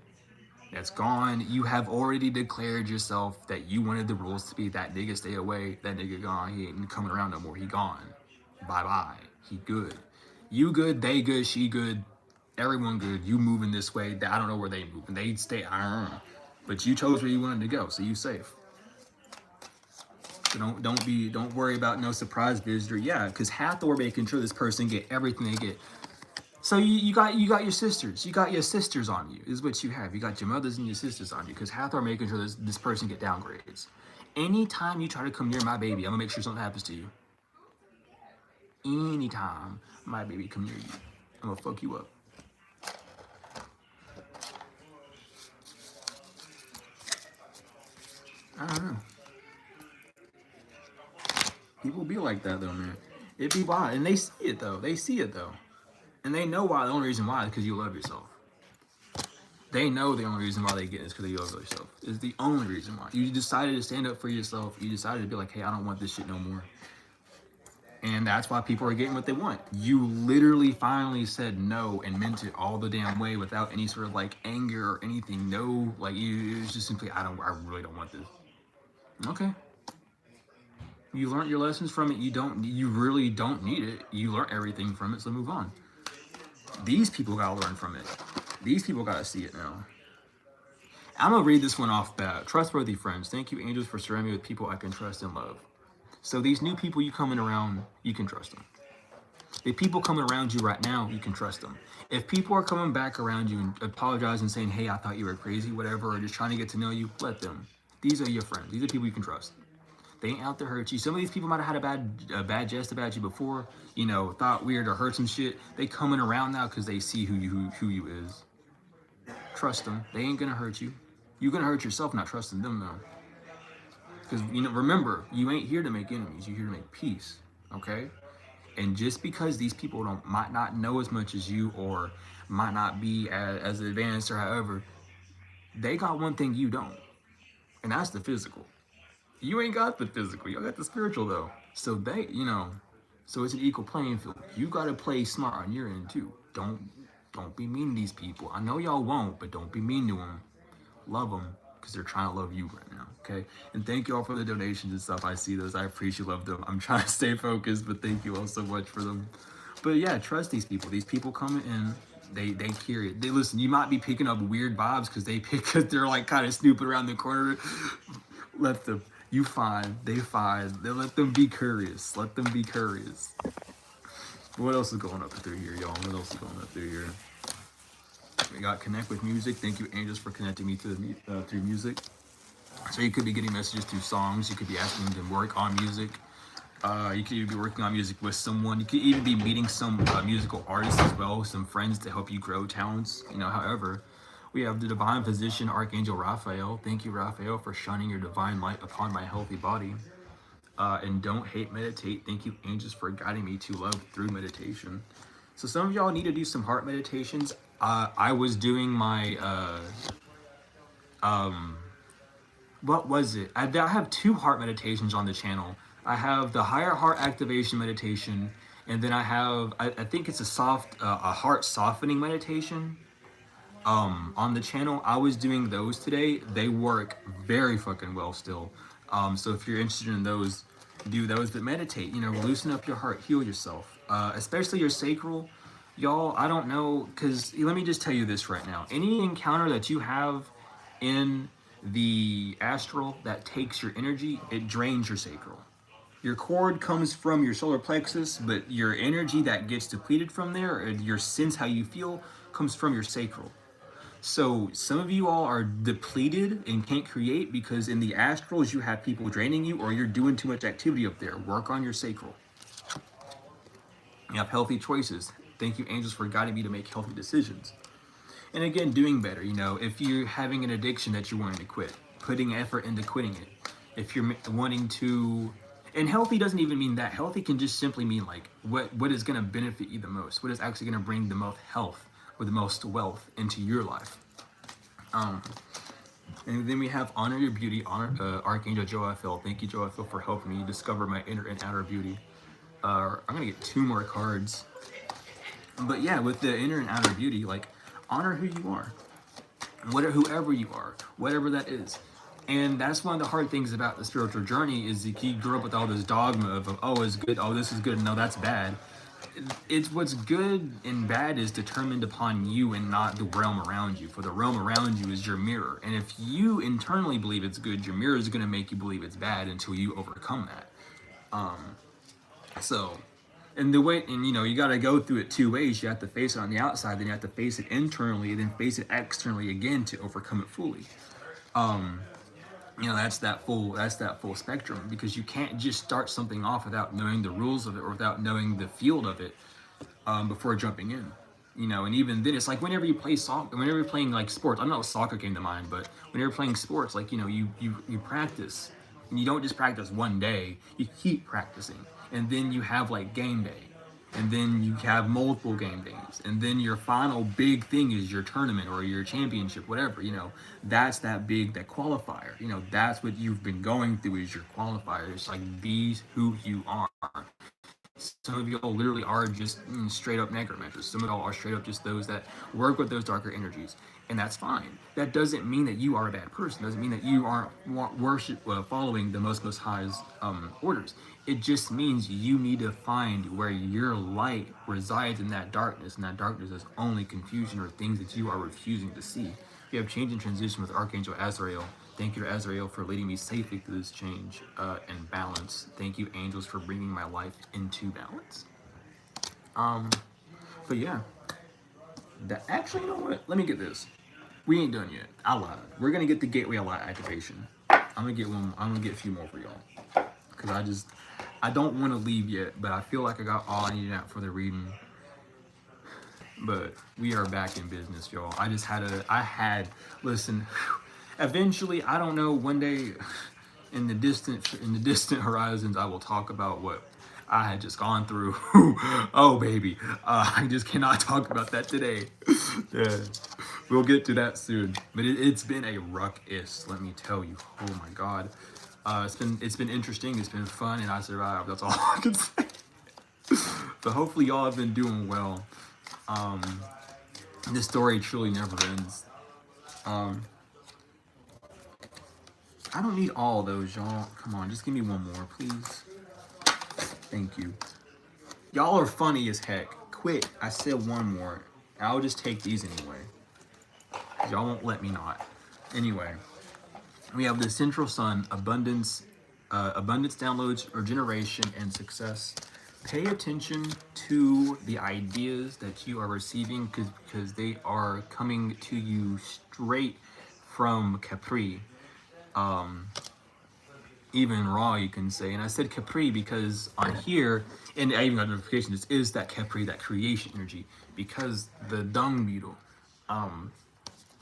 That's gone. You have already declared yourself that you wanted the rules to be that nigga stay away. That nigga gone. He ain't coming around no more. He gone. Bye-bye. He good. You good, they good, she good, everyone good. You moving this way. I don't know where they move. They stay, I don't know. But you chose where you wanted to go, so you safe. So don't worry about no surprise visitor. Yeah, because Hathor making sure this person get everything they get. So you got your sisters. You got your sisters on you, is what you have. You got your mothers and your sisters on you, because Hathor making sure this person get downgrades. Anytime you try to come near my baby, I'm gonna make sure something happens to you. Anytime my baby come near you, I'm gonna fuck you up. I don't know. People be like that though, man. It be wild, and they see it though. And they know why. The only reason why is because you love yourself. They know the only reason why they get it is because you love yourself. Is the only reason why. You decided to stand up for yourself. You decided to be like, hey, I don't want this shit no more. And that's why people are getting what they want. You literally finally said no and meant it all the damn way without any sort of like anger or anything. No, like it's just simply, I really don't want this. Okay. You learned your lessons from it. You really don't need it. You learned everything from it, so move on. These people gotta learn from it. These people gotta see it now. I'm gonna read this one off bat. Trustworthy friends. Thank you, angels, for surrounding me with people I can trust and love. So these new people you coming around, you can trust them. The people coming around you right now, you can trust them. If people are coming back around you and apologizing, saying, hey, I thought you were crazy, whatever, or just trying to get to know you, let them. These are your friends. These are people you can trust. They ain't out to hurt you. Some of these people might have had a bad jest about you before, thought weird or heard some shit. They coming around now because they see who you is. Trust them. They ain't gonna hurt you. You're gonna hurt yourself not trusting them though. Because, remember, you ain't here to make enemies. You're here to make peace, okay? And just because these people might not know as much as you or might not be as advanced or however, they got one thing you don't, and that's the physical. You ain't got the physical. You got the spiritual, though. So so it's an equal playing field. You got to play smart on your end, too. Don't be mean to these people. I know y'all won't, but don't be mean to them. Love them. Because they're trying to love you right now, okay? And thank you all for the donations and stuff. I see those. I appreciate love them. I'm trying to stay focused, but thank you all so much for them. But yeah, trust these people. These people coming in, they carry it. They listen. You might be picking up weird vibes because they're like kind of snooping around the corner. Let them. You fine. They fine. They let them be curious. Let them be curious. What else is going up through here, y'all? What else is going up through here? We got connect with music. Thank you, angels, for connecting me through music. So you could be getting messages through songs. You could be asking them to work on music. You could even be working on music with someone. You could even be meeting some musical artists as well, some friends to help you grow talents. However, we have the divine physician, Archangel Raphael. Thank you, Raphael, for shining your divine light upon my healthy body. And don't hate, meditate. Thank you, angels, for guiding me to love through meditation. So some of y'all need to do some heart meditations. I was doing my what was it? I have two heart meditations on the channel. I have the higher heart activation meditation, and then I think it's a heart softening meditation. On the channel, I was doing those today. They work very fucking well still. So if you're interested in those, do those. But meditate. You know, loosen up your heart, heal yourself, especially your sacral. Y'all, I don't know, cause let me just tell you this right now. Any encounter that you have in the astral that takes your energy, it drains your sacral. Your cord comes from your solar plexus, but your energy that gets depleted from there, or your sense how you feel, comes from your sacral. So some of you all are depleted and can't create because in the astrals you have people draining you, or you're doing too much activity up there. Work on your sacral. You have healthy choices. Thank you, angels, for guiding me to make healthy decisions. And again, doing better. You know, if you're having an addiction that you're wanting to quit, putting effort into quitting it. If you're wanting to, and healthy doesn't even mean that. Healthy can just simply mean like what is going to benefit you the most, what is actually going to bring the most health or the most wealth into your life. And then we have honor your beauty, honor Archangel Joaphil. Thank you, Joaphil, for helping me discover my inner and outer beauty. I'm gonna get 2 more cards. But yeah, with the inner and outer beauty, like honor who you are, whoever you are, whatever that is. And that's one of the hard things about the spiritual journey is that you grew up with all this dogma of oh, it's good, oh, this is good, no, that's bad. It's what's good and bad is determined upon you and not the realm around you. For the realm around you is your mirror. And if you internally believe it's good, your mirror is going to make you believe it's bad until you overcome that. So, and the way, and you know, you got to go through it 2 ways. You have to face it on the outside, then you have to face it internally, and then face it externally again to overcome it fully. You know, that's that full spectrum, because you can't just start something off without knowing the rules of it or without knowing the field of it before jumping in. You know, and even then, it's like whenever you play soccer, whenever you're playing like sports. I don't know if soccer came to mind, but when you're playing sports, like you know, you practice, and you don't just practice one day. You keep practicing, and then you have like game day, and then you have multiple game days, and then your final big thing is your tournament or your championship, whatever. You know, that's that qualifier. You know, that's what you've been going through is your qualifier. It's like be who you are. Some of y'all literally are just straight up necromancers. Some of y'all are straight up just those that work with those darker energies, and that's fine. That doesn't mean that you are a bad person. Doesn't mean that you aren't following the Most High's orders. It just means you need to find where your light resides in that darkness, and that darkness is only confusion or things that you are refusing to see. We have change and transition with Archangel Azrael. Thank you to Azrael for leading me safely through this change and balance. Thank you, angels, for bringing my life into balance. But yeah, actually, you know what? Let me get this. We ain't done yet. I lied. We're gonna get the gateway light activation. I'm gonna get one. I'm gonna get a few more for y'all, cause I don't want to leave yet, but I feel like I got all I needed out for the reading. But we are back in business, y'all. Listen. Eventually, I don't know, one day in the distant horizons, I will talk about what I had just gone through. Oh baby, I just cannot talk about that today. Yeah, we'll get to that soon. But it's been a ruckus, let me tell you. Oh my god, it's been interesting, it's been fun, and I survived. That's all I can say. But hopefully y'all have been doing well. This story truly never ends. I don't need all those, y'all. Come on, just give me one more, please. Thank you. Y'all are funny as heck. Quit. I said one more. I'll just take these anyway. Y'all won't let me not. Anyway, we have the central sun, abundance downloads, regeneration, and success. Pay attention to the ideas that you are receiving because they are coming to you straight from Capri. Even raw, you can say. And I said Capri because on here, and I even got notification, this is that Capri, that creation energy, because the dung beetle,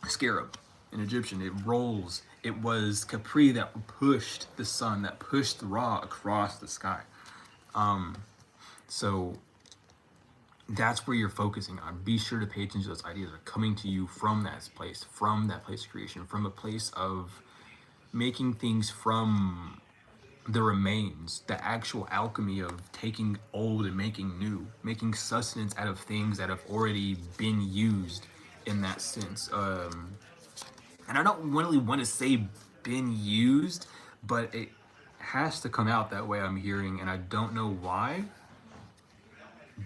scarab in Egyptian, it rolls It was Capri that pushed the sun, that pushed Ra across the sky. So that's where you're focusing on. Be sure to pay attention to those ideas that are coming to you from that place of creation, from a place of making things from the remains, the actual alchemy of taking old and making new, making sustenance out of things that have already been used in that sense. And I don't really want to say been used, but it has to come out that way, I'm hearing, and I don't know why,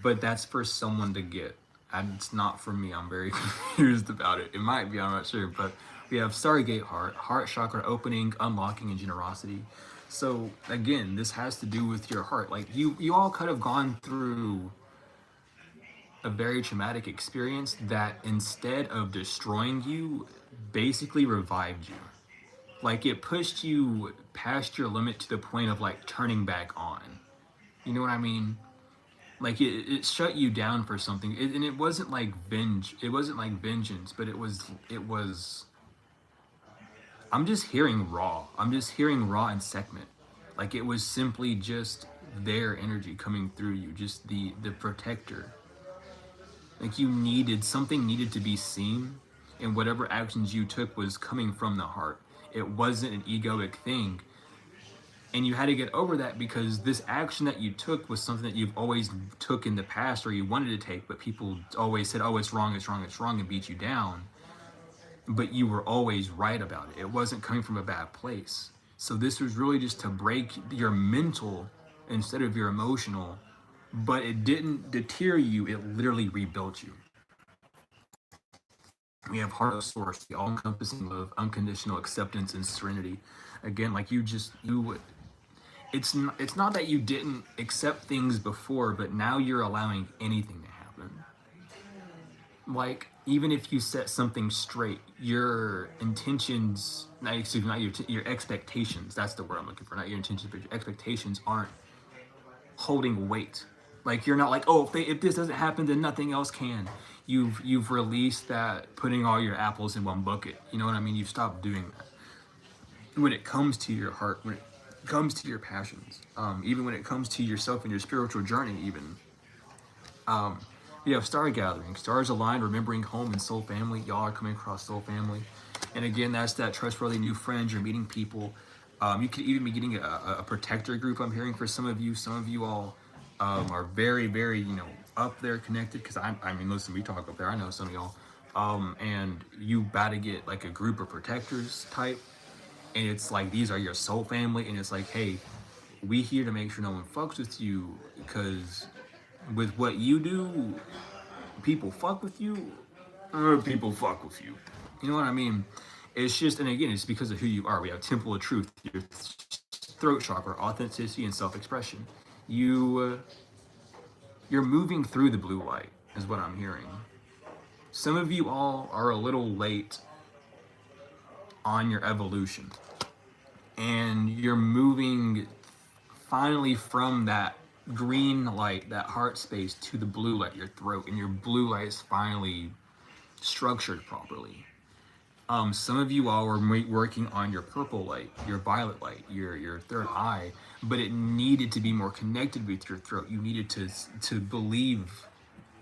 but that's for someone to get. And it's not for me. I'm very confused about it. It might be, I'm not sure, but we have Stargate heart chakra opening, unlocking, and generosity. So again, this has to do with your heart. Like you all could have gone through a very traumatic experience that instead of destroying you, basically revived you. Like it pushed you past your limit to the point of like turning back on. You know what I mean? Like it shut you down for something, and it wasn't like it wasn't like vengeance, but it was. I'm just hearing raw and segment. Like it was simply just their energy coming through you, just the protector. Like something needed to be seen, and whatever actions you took was coming from the heart. It wasn't an egoic thing. And you had to get over that because this action that you took was something that you've always took in the past or you wanted to take, but people always said, oh, it's wrong, and beat you down. But you were always right about it. It wasn't coming from a bad place. So this was really just to break your mental instead of your emotional, but it didn't deter you, it literally rebuilt you. We have heart of source, the all-encompassing love, unconditional acceptance and serenity. Again, like it's not that you didn't accept things before, but now you're allowing anything to happen. Like even if you set something straight, your intentions, not your expectations. That's the word I'm looking for. Not your intentions, but your expectations aren't holding weight. Like you're not like, oh, if this doesn't happen, then nothing else can. You've released that putting all your apples in one bucket. You know what I mean? You've stopped doing that. When it comes to your heart, when it comes to your passions, even when it comes to yourself and your spiritual journey, even. You have star gathering, stars aligned, remembering home and soul family. Y'all are coming across soul family. And again, that's that trustworthy new friends. You're meeting people. You could even be getting a protector group. I'm hearing for some of you. Some of you all are very, very, up there connected. Because I mean, listen, we talk up there. I know some of y'all. And you about to get like a group of protectors type. And it's like, these are your soul family. And it's like, hey, we here to make sure no one fucks with you. Because with what you do, people fuck with you, or people fuck with you. You know what I mean? It's just, and again, it's because of who you are. We have Temple of Truth, your throat chakra, authenticity and self-expression. You're moving through the blue light, is what I'm hearing. Some of you all are a little late on your evolution, and you're moving finally from that green light, that heart space, to the blue light, your throat, and your blue light is finally structured properly. Some of you all were working on your purple light, your violet light, your third eye, but it needed to be more connected with your throat. You needed to believe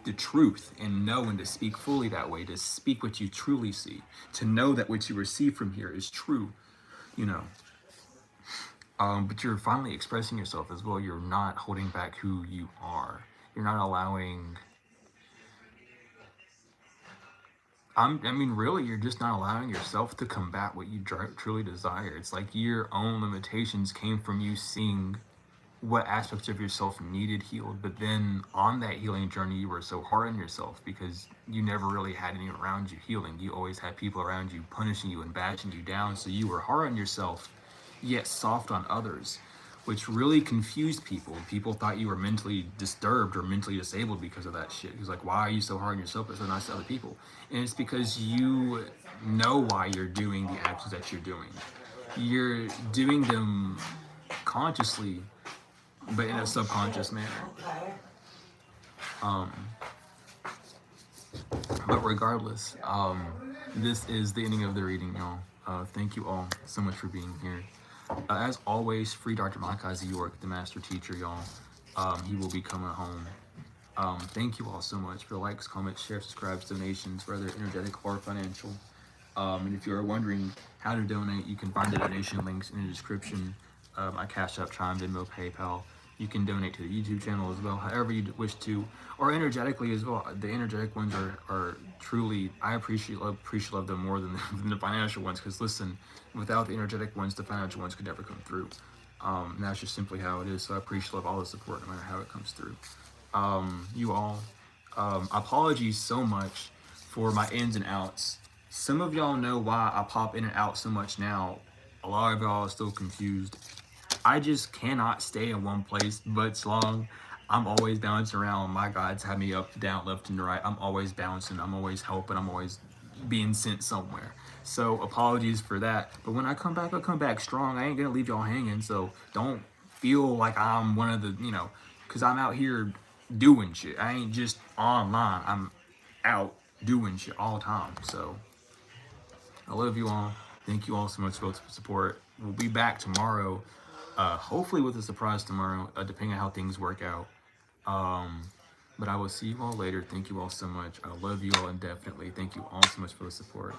the truth and know and to speak fully that way, to speak what you truly see, to know that what you receive from here is true, but you're finally expressing yourself as well. You're not holding back who you are. You're not allowing... really, you're just not allowing yourself to combat what you truly desire. It's like your own limitations came from you seeing what aspects of yourself needed healed, but then on that healing journey, you were so hard on yourself because you never really had anyone around you healing. You always had people around you punishing you and bashing you down, so you were hard on yourself, yet soft on others, which really confused people. People thought you were mentally disturbed or mentally disabled because of that shit. He was like, why are you so hard on yourself but so nice to other people? And it's because you know why you're doing the actions that you're doing. You're doing them consciously, but in a subconscious manner. But regardless, this is the ending of the reading, y'all. Thank you all so much for being here. As always, free Dr. Malachi Z. York, the master teacher, y'all. He will be coming home. Thank you all so much for likes, comments, shares, subscribes, donations, whether energetic or financial. And if you're wondering how to donate, you can find the donation links in the description. My Cash App, Chime, Venmo, PayPal. You can donate to the YouTube channel as well, however you wish to, or energetically as well. The energetic ones are truly, I appreciate love them more than the financial ones. Because listen, without the energetic ones, the financial ones could never come through. And that's just simply how it is. So I appreciate all the support, no matter how it comes through. You all, apologies so much for my ins and outs. Some of y'all know why I pop in and out so much now. A lot of y'all are still confused. I just cannot stay in one place but long. I'm always bouncing around. My God's had me up, down, left, and right. I'm always bouncing. I'm always helping. I'm always being sent somewhere. So apologies for that. But when I come back, I'll come back strong. I ain't gonna leave y'all hanging. So don't feel like I'm one of the, because I'm out here doing shit. I ain't just online. I'm out doing shit all the time. So I love you all. Thank you all so much for the support. We'll be back tomorrow. Hopefully with a surprise tomorrow, depending on how things work out. But I will see you all later. Thank you all so much. I love you all indefinitely. Thank you all so much for the support.